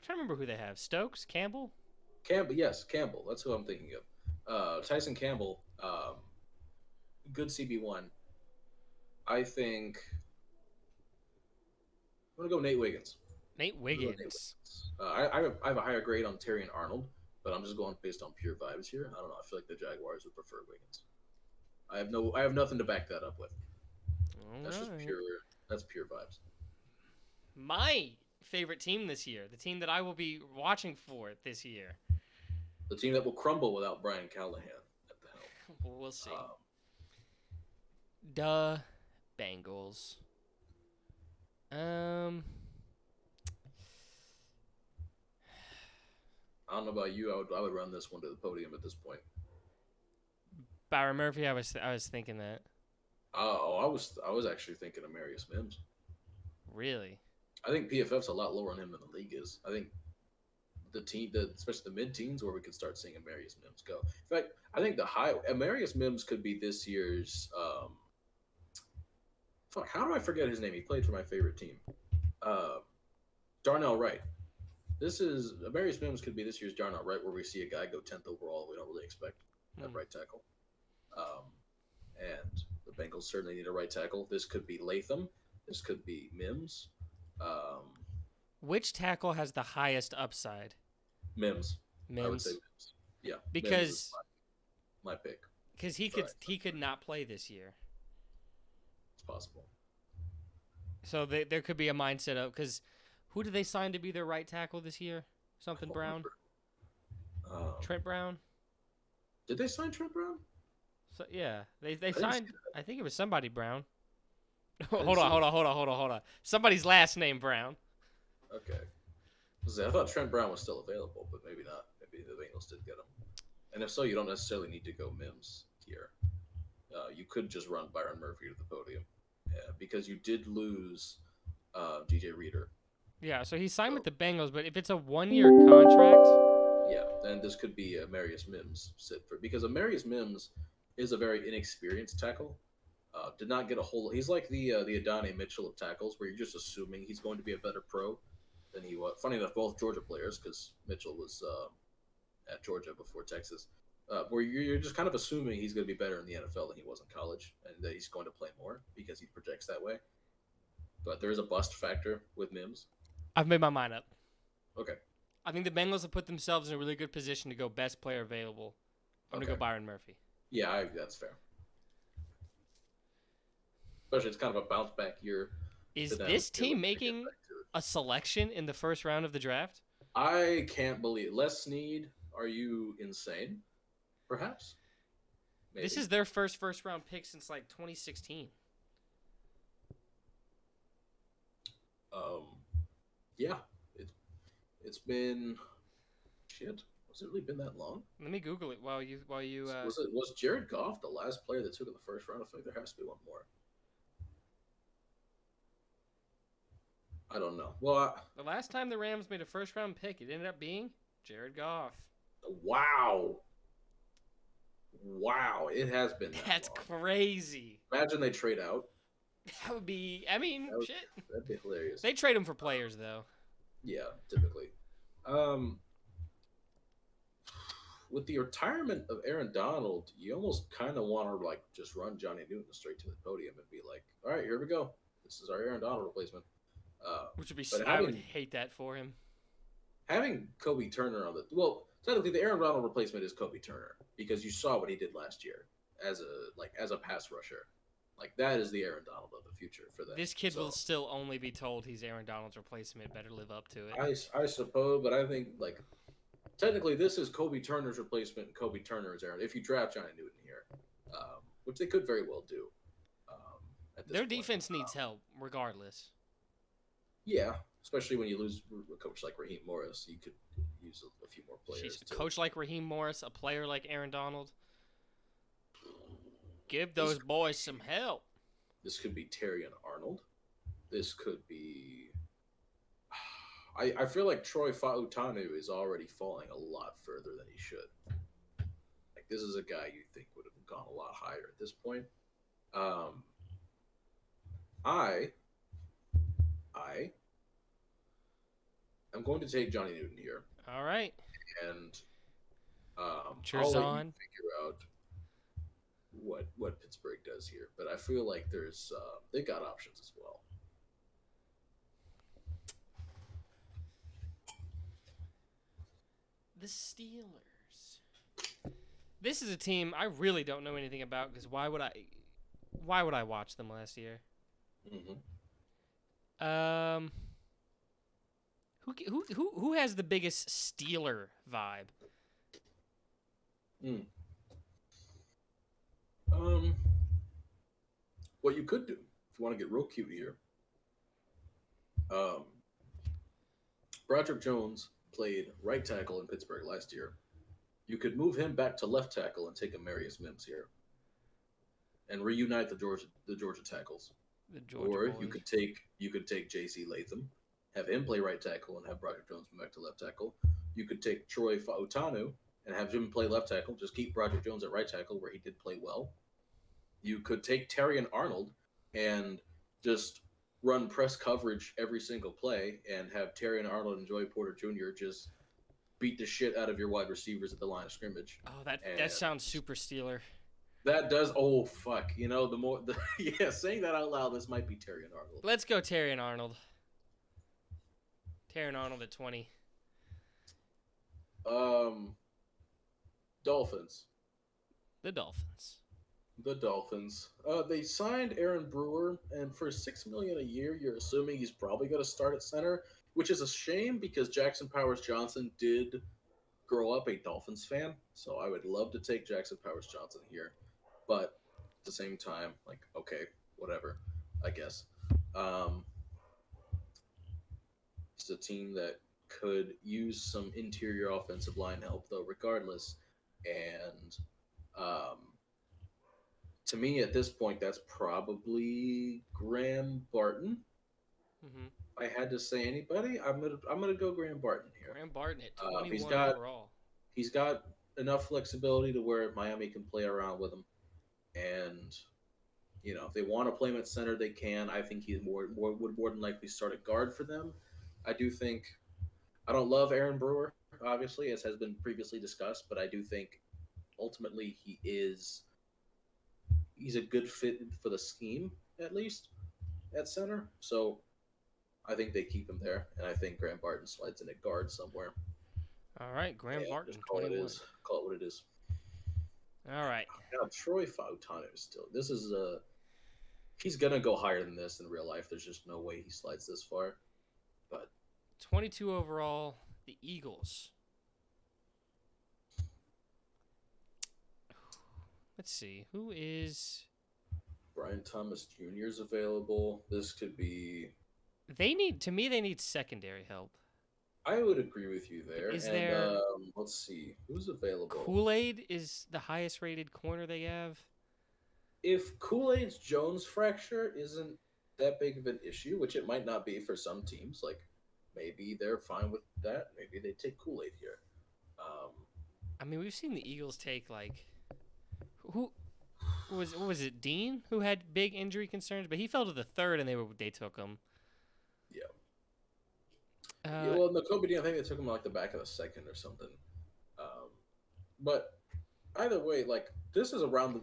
trying to remember who they have. Stokes, Campbell. Campbell, yes, Campbell. That's who I'm thinking of. Tyson Campbell, good CB1. I think I'm gonna go Nate Wiggins. Nate I'm gonna go Nate Wiggins. Wiggins. I have a higher grade on Terrion Arnold, but I'm just going based on pure vibes here. I don't know. I feel like the Jaguars would prefer Wiggins. I have nothing to back that up with. That's just pure. That's pure vibes. My favorite team this year, the team that I will be watching for this year. The team that will crumble without Brian Callahan at the helm. Well, we'll see. Duh, Bengals. I don't know about you. I would run this one to the podium at this point. Byron Murphy. I was thinking that. I was actually thinking of Marius Mims. Really? I think PFF's a lot lower on him than the league is. I think especially the mid-teens, where we could start seeing Marius Mims go. In fact, I think Marius Mims could be this year's. How do I forget his name? He played for my favorite team, Darnell Wright. Marius Mims could be this year's Darnell Wright, where we see a guy go 10th overall. We don't really expect at right tackle. And the Bengals certainly need a right tackle. This could be Latham. This could be Mims. Which tackle has the highest upside? Mims. I would say Mims. Yeah, because Mims is my pick. Because he could not play this year. It's possible. So there could be a mindset of, because who did they sign to be their right tackle this year? Something Brown. Trent Brown. Did they sign Trent Brown? So yeah, they signed. I think it was somebody Brown. Hold on. Somebody's last name Brown. Okay. I thought Trent Brown was still available, but maybe not. Maybe the Bengals did get him. And if so, you don't necessarily need to go Mims here. You could just run Byron Murphy to the podium, because you did lose DJ Reader. Yeah, so he signed with the Bengals, but if it's a 1-year contract, yeah, then this could be a Marius Mims because a Marius Mims is a very inexperienced tackle. Did not get a whole. He's like the Adonai Mitchell of tackles, where you're just assuming he's going to be a better pro than he was. Funny enough, both Georgia players, because Mitchell was at Georgia before Texas. Where you're just kind of assuming he's going to be better in the NFL than he was in college, and that he's going to play more because he projects that way. But there is a bust factor with Mims. I've made my mind up. Okay. I think the Bengals have put themselves in a really good position to go best player available. I'm going to go Byron Murphy. Yeah, that's fair. Especially it's kind of a bounce back year. Is this team making a selection in the first round of the draft? I can't believe it. Les Snead, are you insane? Perhaps. Maybe. This is their first round pick since like 2016. Yeah. It's been shit. Has it really been that long? Let me Google it while you. Was Jared Goff the last player that took in the first round? I think there has to be one more. I don't know. Well, the last time the Rams made a first round pick, it ended up being Jared Goff. Wow, it has been That's long. Crazy. Imagine they trade out. That would be. Shit. That'd be hilarious. They trade him for players, though. Yeah, typically. With the retirement of Aaron Donald, you almost kind of want to just run Johnny Newton straight to the podium and be like, "All right, here we go. This is our Aaron Donald replacement." Which would be. I would hate that for him. Having Kobe Turner technically the Aaron Donald replacement is Kobe Turner, because you saw what he did last year as a pass rusher. Like, that is the Aaron Donald of the future for them. This kid will still only be told he's Aaron Donald's replacement. Better live up to it. I suppose, but I think technically this is Kobe Turner's replacement, and Kobe Turner is Aaron. If you draft Johnny Newton here, which they could very well do. Their defense needs help, regardless. Yeah, especially when you lose a coach like Raheem Morris, you could use a few more players. A coach like Raheem Morris, a player like Aaron Donald. Give those boys some help. This could be Terrion Arnold. This could be. I feel like Troy Fautanu is already falling a lot further than he should. Like this is a guy you think would have gone a lot higher at this point. Um, I I am going to take Johnny Newton here, All right. and I'll let you Cherzon. figure out what Pittsburgh does here. But I feel like there's they got options as well. The Steelers. This is a team I really don't know anything about because why would I watch them last year? Mm-hmm. Who has the biggest Steeler vibe? Um, what you could do if you want to get real cute here. Broderick Jones played right tackle in Pittsburgh last year. You could move him back to left tackle and take Amarius Mims here, and reunite the Georgia tackles. The Georgia Or boys. you could take J.C. Latham, have him play right tackle, and have Broderick Jones move back to left tackle. You could take Troy Fautanu and have him play left tackle. Just keep Broderick Jones at right tackle where he did play well. You could take Terry and Arnold and just run press coverage every single play and have Terry and Arnold and Joey Porter Jr. just beat the shit out of your wide receivers at the line of scrimmage. Oh, that sounds super Steeler. That does. Oh fuck! You know yeah. Saying that out loud, this might be Terry and Arnold. Let's go Terry and Arnold. Terry and Arnold at 20. Dolphins. The Dolphins. The Dolphins. They signed Aaron Brewer, and for $6 million a year, you're assuming he's probably going to start at center, which is a shame because Jackson Powers Johnson did grow up a Dolphins fan, so I would love to take Jackson Powers Johnson here, but at the same time, like, okay, whatever, I guess. It's a team that could use some interior offensive line help, though, regardless, and to me, at this point, that's probably Graham Barton. Mm-hmm. If I had to say anybody, I'm gonna go Graham Barton here. Graham Barton at 21 overall. He's got enough flexibility to where Miami can play around with him, and if they want to play him at center, they can. I think he would more than likely start at guard for them. I do think I don't love Aaron Brewer, obviously, as has been previously discussed, but I do think ultimately he's a good fit for the scheme, at least, at center. So I think they keep him there, and I think Graham Barton slides in at guard somewhere. All right, Graham Barton, just call 21. Call it what it is. All right. Now, Troy Fautanu still. This is he's gonna go higher than this in real life. There's just no way he slides this far. But 22 overall, the Eagles. Let's see. Who is... Brian Thomas Jr. is available. This could be... They need secondary help. I would agree with you there. Is there... let's see. Who's available? Kool-Aid is the highest rated corner they have. If Kool-Aid's Jones fracture isn't that big of an issue, which it might not be for some teams, like maybe they're fine with that. Maybe they take Kool-Aid here. I mean, we've seen the Eagles take like... What was it, Dean, who had big injury concerns? But he fell to the third, and they took him. Yeah. Well, Nakobe Dean, I think they took him like the back of the second or something. But either way, like this is around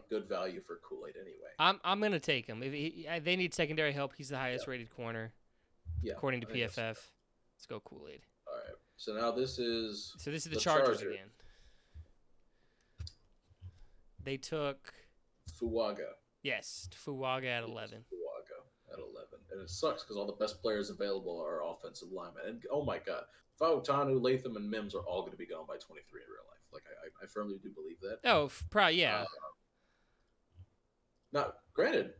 good value for Kool-Aid anyway. I'm gonna take him. If they need secondary help, he's the highest rated corner, according to PFF. Let's go Kool-Aid. All right. So now this is the Chargers again. They took Fuaga. Yes, Fuaga at 11. Fuaga at 11. And it sucks because all the best players available are offensive linemen. And oh my God, Fautanu, Latham, and Mims are all going to be gone by 23 in real life. Like I firmly do believe that. Oh, probably yeah. Now, granted,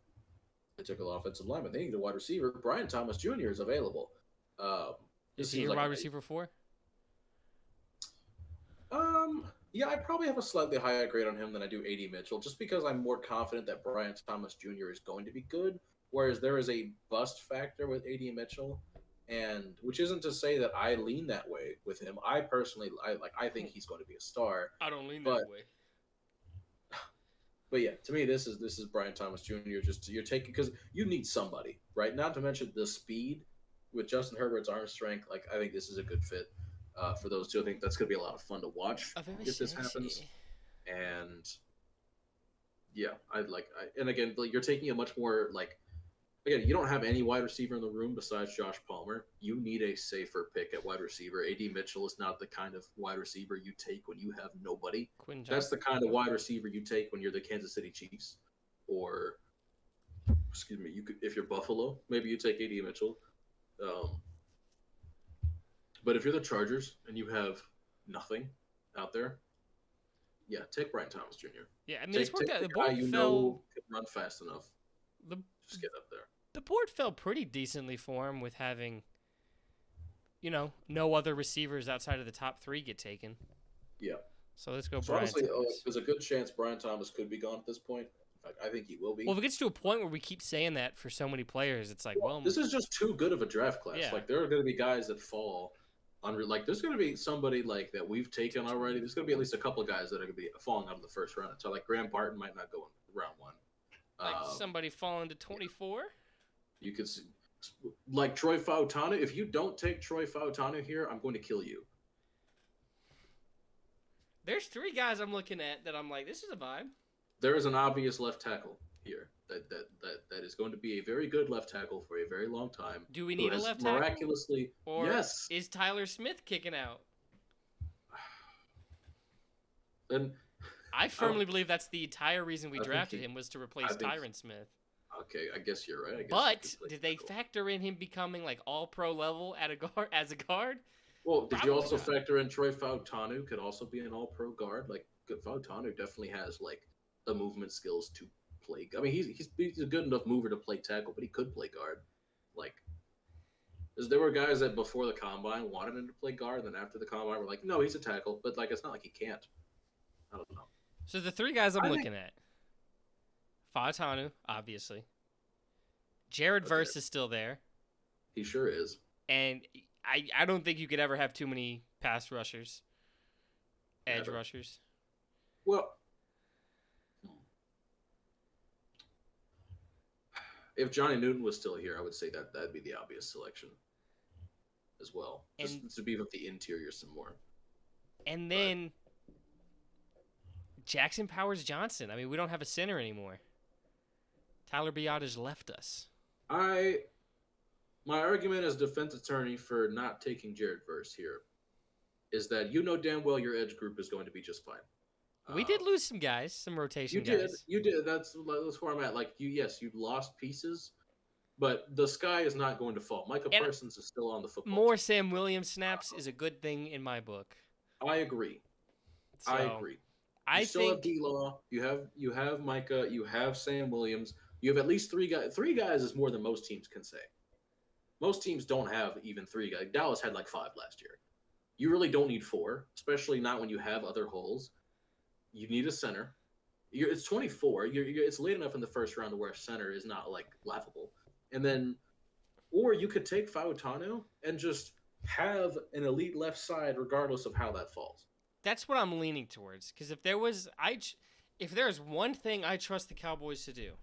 they took an offensive lineman. They need a wide receiver. Brian Thomas Jr. is available. Is he a wide receiver 4? Yeah, I probably have a slightly higher grade on him than I do A.D. Mitchell, just because I'm more confident that Brian Thomas Jr. is going to be good, whereas there is a bust factor with A.D. Mitchell. And which isn't to say that I lean that way with him. I personally, I think he's going to be a star. I don't lean But that way. But yeah, to me, this is Brian Thomas Jr. Just you're taking because you need somebody, right? Not to mention the speed with Justin Herbert's arm strength. Like I think this is a good fit for those two. I think that's going to be a lot of fun to watch Very if this happens. sexy. And yeah, and again, like you're taking a much more like again, you don't have any wide receiver in the room besides Josh Palmer. You need a safer pick at wide receiver. AD Mitchell is not the kind of wide receiver you take when you have nobody. Quinn That's the Johnson. kind of wide receiver you take when you're the Kansas City Chiefs, or excuse me, you could if you're Buffalo, maybe you take AD Mitchell. Um, but if you're the Chargers and you have nothing out there, yeah, take Brian Thomas Jr. Yeah, I mean, it's Take worked take out. the The guy board you know fell. can run fast enough. The Just get up there. the board fell pretty decently for him with having, no other receivers outside of the top 3 get taken. Yeah. So let's go So Brian honestly, Thomas. there's a good chance Brian Thomas could be gone at this point. In fact, I think he will be. Well, if it gets to a point where we keep saying that for so many players, it's like, well, This is just too good of a draft class. Yeah. Like there are going to be guys that fall under. Like there's going to be somebody like that we've taken already. There's going to be at least a couple of guys that are going to be falling out of the first round. So like Graham Barton might not go in round 1. like somebody falling to 24. You could see, like Troy Fautanu. If you don't take Troy Fautanu here, I'm going to kill you. There's 3 guys I'm looking at that I'm like, this is a vibe. There is an obvious left tackle here that is going to be a very good left tackle for a very long time. Do we need a left tackle? Miraculously, Or yes. is Tyler Smith kicking out? And I firmly believe that's the entire reason we I think drafted he- him was to replace think- Tyron Smith. okay, I guess you're right. I guess But he could play did they tackle. factor in him becoming like all pro level at a guard as a guard? Well, did you Probably also not. factor in Troy Fautanu could also be an all-pro guard? Like Fautanu definitely has like the movement skills to play. I mean, he's a good enough mover to play tackle, but he could play guard. Like, because there were guys that before the combine wanted him to play guard, and then after the combine were like, no, he's a tackle. But like, it's not like he can't. I don't know. So the 3 guys I'm I looking at. Fautanu, obviously. Jared Okay. Verse is still there. He sure is. And I don't think you could ever have too many pass rushers. Edge Never. rushers. Well, if Johnny Newton was still here, I would say that that'd be the obvious selection as well. Just And- to beef up the interior some more. And then Jackson Powers Johnson. I mean, we don't have a center anymore. Tyler Biadasz left us. My argument as defense attorney for not taking Jared Verse here is that you know damn well your edge group is going to be just fine. We did lose some guys, some rotation guys. You did. That's where I'm at. Like you lost pieces, but the sky is not going to fall. Micah And Parsons is still on the football. More Sam Williams snaps is a good thing in my book. team. I agree. So, I agree. I You still have think D-Law. You have Micah. You have Sam Williams. You have at least 3 guys. 3 guys is more than most teams can say. Most teams don't have even 3 guys. Dallas had like 5 last year. You really don't need 4, especially not when you have other holes. You need a center. It's 24. It's late enough in the first round to where a center is not like laughable. And then, or you could take Fautanu and just have an elite left side regardless of how that falls. that's what I'm leaning towards. Because if there's one thing I trust the Cowboys to do,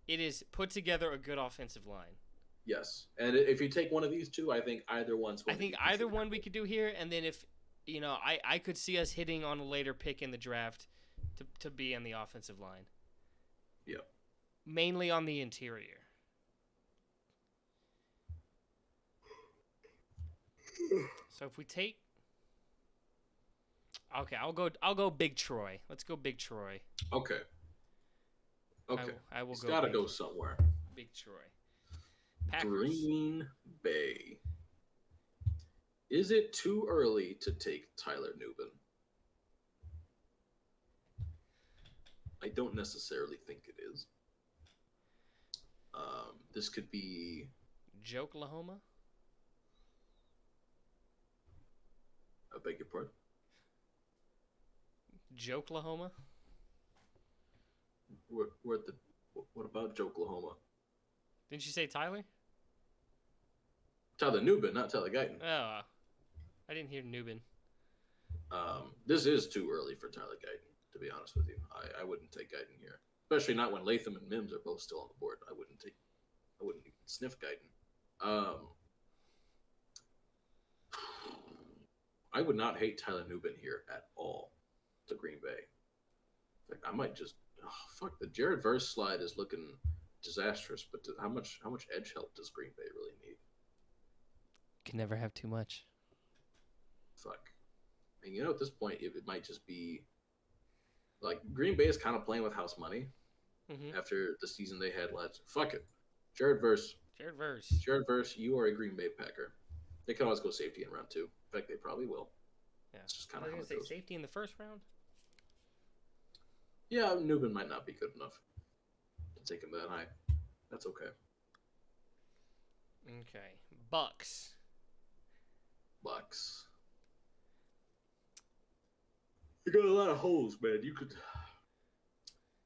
it is put together a good offensive line. Yes, and if you take one of these 2, I think either one's. I think either one we could do here, and then if I could see us hitting on a later pick in the draft to be on the offensive line. Yeah. Mainly on the interior. So if we take, okay, I'll go Big Troy. Let's go Big Troy. Okay. Okay. I will It's go. got to Big, go somewhere. Big Troy. Packers. Green Bay. Is it too early to take Tyler Nubin? I don't necessarily think it is. This could be Joklahoma. I beg your pardon. Joklahoma. We're at the. What about Joklahoma? Didn't you say Tyler? Tyler Nubin, not Tyler Guyton. Oh, I didn't hear Nubin. This is too early for Tyler Guyton, to be honest with you. I wouldn't take Guyton here, especially not when Latham and Mims are both still on the board. I wouldn't even sniff Guyton. I would not hate Tyler Nubin here at all to Green Bay. In fact, I might just fuck the Jared Verse slide is looking disastrous. But how much edge help does Green Bay really need? Can never have too much. Fuck. And at this point, it might just be like Green Bay is kind of playing with house money after the season they had last. Fuck it, Jared Verse. Jared Verse, you are a Green Bay Packer. They can always go safety in round 2. In fact, they probably will. Yeah, it's just kind of how it goes. Safety in the first round. Yeah, Nubin might not be good enough to take him that high. That's okay. Okay, Bucks. You got a lot of holes, man. You could.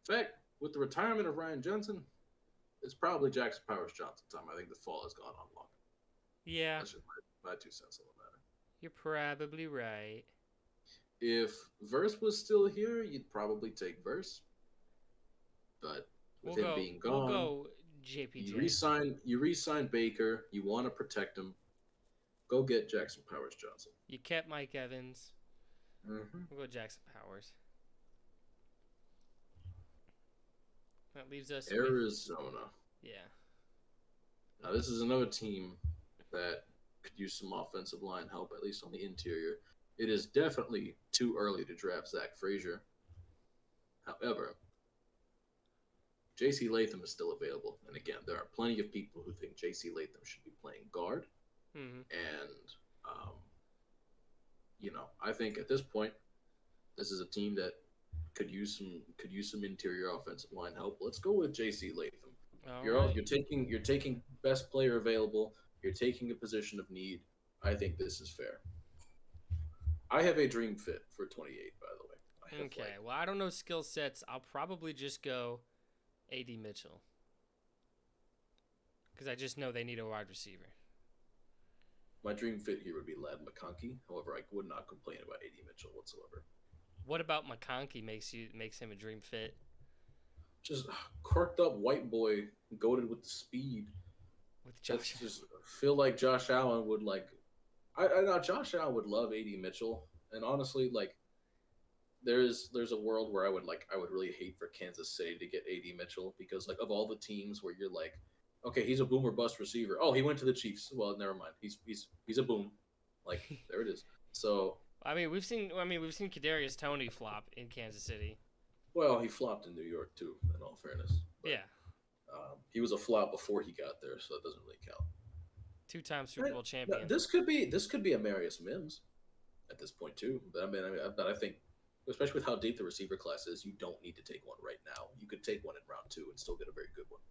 In fact, with the retirement of Ryan Jensen, it's probably Jackson Powers Johnson time. I think the fall has gone on long. Yeah. That's just my 2 cents on the matter. You're probably right. If Verse was still here, you'd probably take Verse. But with him being gone, we'll go JPJ. You re-sign Baker. You want to protect him. Go get Jackson Powers Johnson. You kept Mike Evans. Mm-hmm. We'll go Jackson Powers. That leaves us Arizona. Yeah. Now this is another team that could use some offensive line help, at least on the interior. It is definitely too early to draft Zach Frazier. However, J.C. Latham is still available. And again, there are plenty of people who think J.C. Latham should be playing guard. Mm-hmm. And, I think at this point, this is a team that could use some interior offensive line help. Let's go with J.C. Latham. You're taking best player available. You're taking a position of need. I think this is fair. I have a dream fit for 28, by the way. Okay. Well, I don't know skill sets. I'll probably just go A.D. Mitchell. Because I just know they need a wide receiver. My dream fit here would be Ladd McConkey. However, I would not complain about A.D. Mitchell whatsoever. What about McConkey makes him a dream fit? Just corked up white boy, goated with the speed. With Josh. Just feel like Josh Allen would like. I know Josh Allen would love A.D. Mitchell, and honestly, like, there's a world where I would really hate for Kansas City to get A.D. Mitchell because like of all the teams where you're like, okay, he's a boom or bust receiver. Oh, he went to the Chiefs. Well, never mind. He's a boom. Like there it is. So we've seen Kadarius Toney flop in Kansas City. Well, he flopped in New York too. In all fairness. But, yeah. He was a flop before he got there, so that doesn't really count. 2-time Super Bowl champion. This could be a Marius Mims at this point too. But I think, especially with how deep the receiver class is, you don't need to take one right now. You could take one in round 2 and still get a very good one.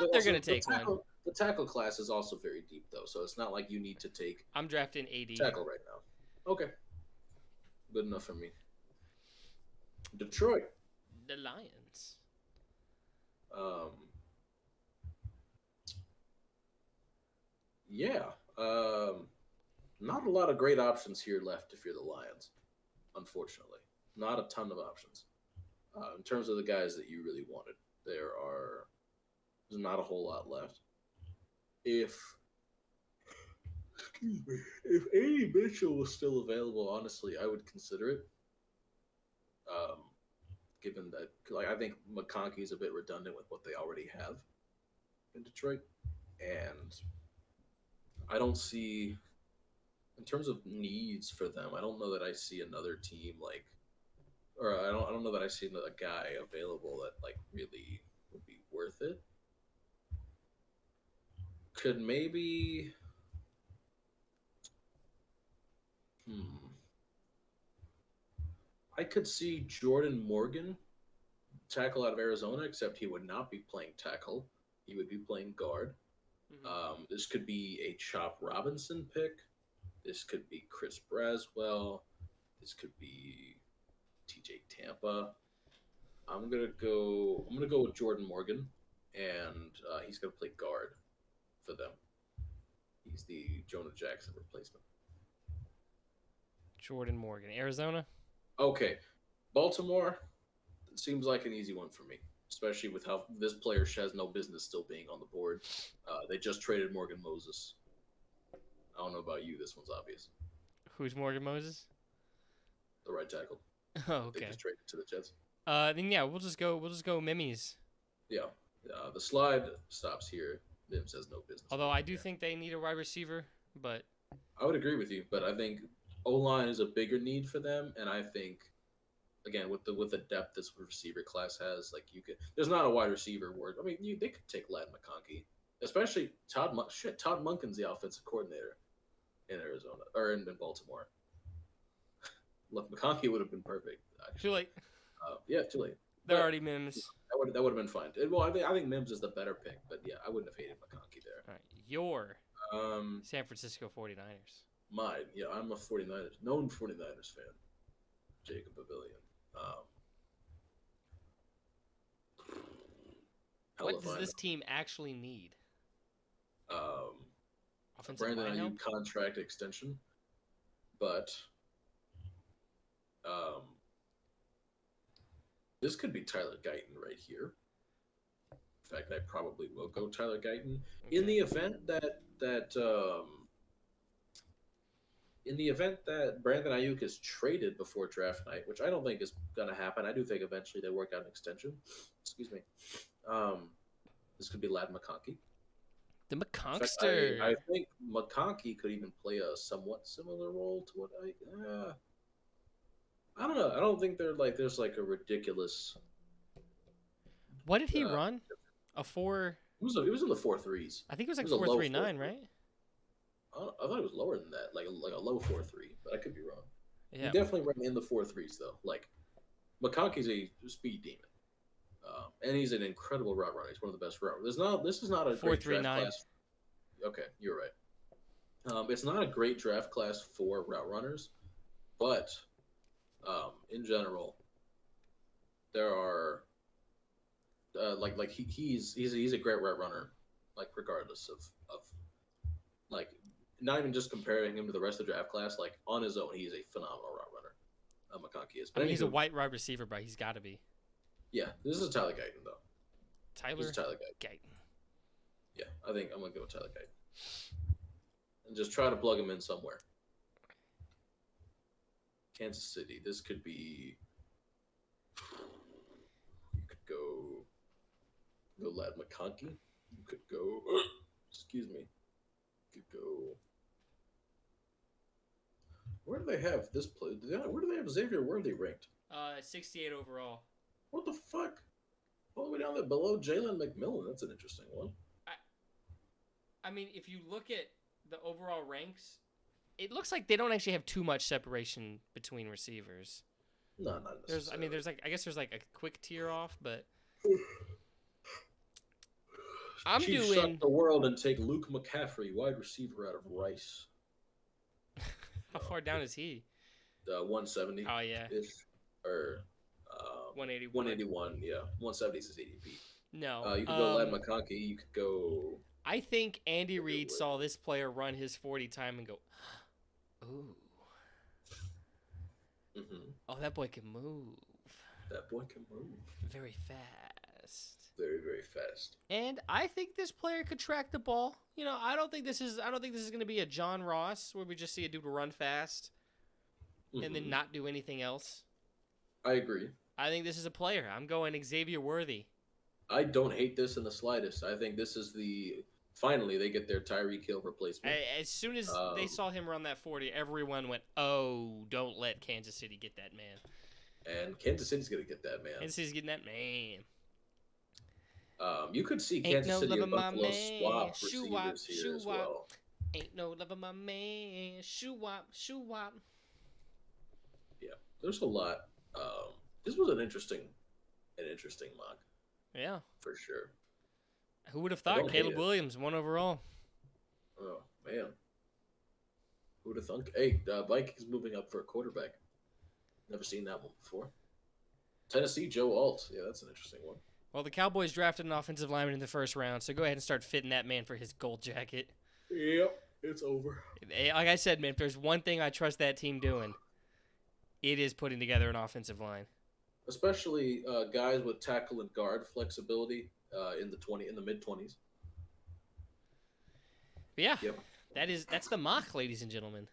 But they're going to take one. The tackle class is also very deep though, so it's not like you need to take. I'm drafting AD. Tackle right now. Okay. Good enough for me. Detroit. The Lions. Yeah. Not a lot of great options here left if you're the Lions, unfortunately. Not a ton of options. In terms of the guys that you really wanted, there's not a whole lot left. If A.D. Mitchell was still available, honestly, I would consider it. Given that, I think McConkey is a bit redundant with what they already have in Detroit, and I don't see, in terms of needs for them, I don't know that I see another team I don't know that I see another guy available that really would be worth it. Could maybe, I could see Jordan Morgan tackle out of Arizona, except he would not be playing tackle. He would be playing guard. Mm-hmm. This could be a Chop Robinson pick. This could be Chris Braswell. This could be TJ Tampa. I'm gonna go with Jordan Morgan, and he's gonna play guard for them. He's the Jonah Jackson replacement. Jordan Morgan, Arizona. Okay, Baltimore seems like an easy one for me, especially with how this player has no business still being on the board. They just traded Morgan Moses. I don't know about you. This one's obvious. Who's Morgan Moses? The right tackle. Oh, They okay. just traded to the Jets. Then yeah, we'll just go Mimmies. Yeah. The slide stops here. Mims has no business. Although I do think they need a wide receiver, but I would agree with you, but I think O-line is a bigger need for them, and I think again with the depth this receiver class has, like there's not a wide receiver word. I mean, they could take Ladd McConkey, especially Todd Monken's the offensive coordinator in Arizona or in Baltimore. Look, McConkey would have been perfect. Actually. Too late. Yeah, too late. They're already Mims. That would have been fine. Well, I think Mims is the better pick, but yeah, I wouldn't have hated McConkey there. All right, your San Francisco 49ers. Mine, yeah, I'm a 49ers, known 49ers fan. Jacob Avillion. What does this team actually need? Offensive Brandon line help? Ayuk contract extension, but this could be Tyler Guyton right here. In fact, I probably will go Tyler Guyton in the event that Brandon Ayuk is traded before draft night, which I don't think is going to happen. I do think eventually they work out an extension. Excuse me. This could be Ladd McConkey. The McConkster. I think McConkey could even play a somewhat similar role to what I don't know. I don't think there's like a ridiculous. What did he run? A 4. It was in the 4.3s. I think it was like 4.39, right? I thought it was lower than that, like a low 4.3, but I could be wrong. Yeah. He definitely ran in the 4.3s though. Like McConkey's a speed demon, and he's an incredible route runner. He's one of the best route runners. This is not a great draft class. Okay, you're right. It's not a great draft class for route runners, but in general, there are he's a great route runner, like regardless of like not even just comparing him to the rest of the draft class. Like on his own, he's a phenomenal route runner. McConkey is. But I mean, he's a white wide receiver, but he's got to be. Yeah, this is Tyler Guyton though. Tyler Guyton. Yeah, I think I'm gonna go with Tyler Guyton and just try to plug him in somewhere. Kansas City. This could be. You could go Ladd McConkey. You could go. Excuse me. You could go. Where do they have this play? Where do they have Xavier Worthy ranked? 68 overall. What the fuck? All the way down there below Jalen McMillan. That's an interesting one. I mean, if you look at the overall ranks, it looks like they don't actually have too much separation between receivers. No, not necessarily. I guess there's like a quick tier off, but Chiefs shock the world and take Luke McCaffrey, wide receiver out of Rice. How far down is he? 170. Oh yeah. Or 181. 181. Yeah, 170 is his ADP. No. You could go Ladd McConkey. You could go. I think Andy Reid saw this player run his 40 time and go, ooh. Mm-hmm. Oh, that boy can move. That boy can move. Very fast. Very, very fast. And I think this player could track the ball. You know, I don't think this is going to be a John Ross where we just see a dude run fast and then not do anything else. I agree. I think this is a player. I'm going Xavier Worthy. I don't hate this in the slightest. I think this is finally they get their Tyreek Hill replacement. As soon as they saw him run that 40, everyone went, "Oh, don't let Kansas City get that man." And Kansas City's gonna get that man. Kansas City's getting that man. You could see Kansas City and Buffalo swap receivers here as well. Ain't no love of my man. Shoo wop, shoo wop. Yeah, there's a lot. This was an interesting mock. Yeah, for sure. Who would have thought Caleb Williams 1 overall? Oh man, who would have thunk? Hey, Vikings moving up for a quarterback. Never seen that one before. Tennessee, Joe Alt. Yeah, that's an interesting one. Well, the Cowboys drafted an offensive lineman in the first round, so go ahead and start fitting that man for his gold jacket. Yep. It's over. Like I said, man, if there's one thing I trust that team doing, it is putting together an offensive line. Especially guys with tackle and guard flexibility in the mid 20s. But yeah, Yep. that's the mock, ladies and gentlemen.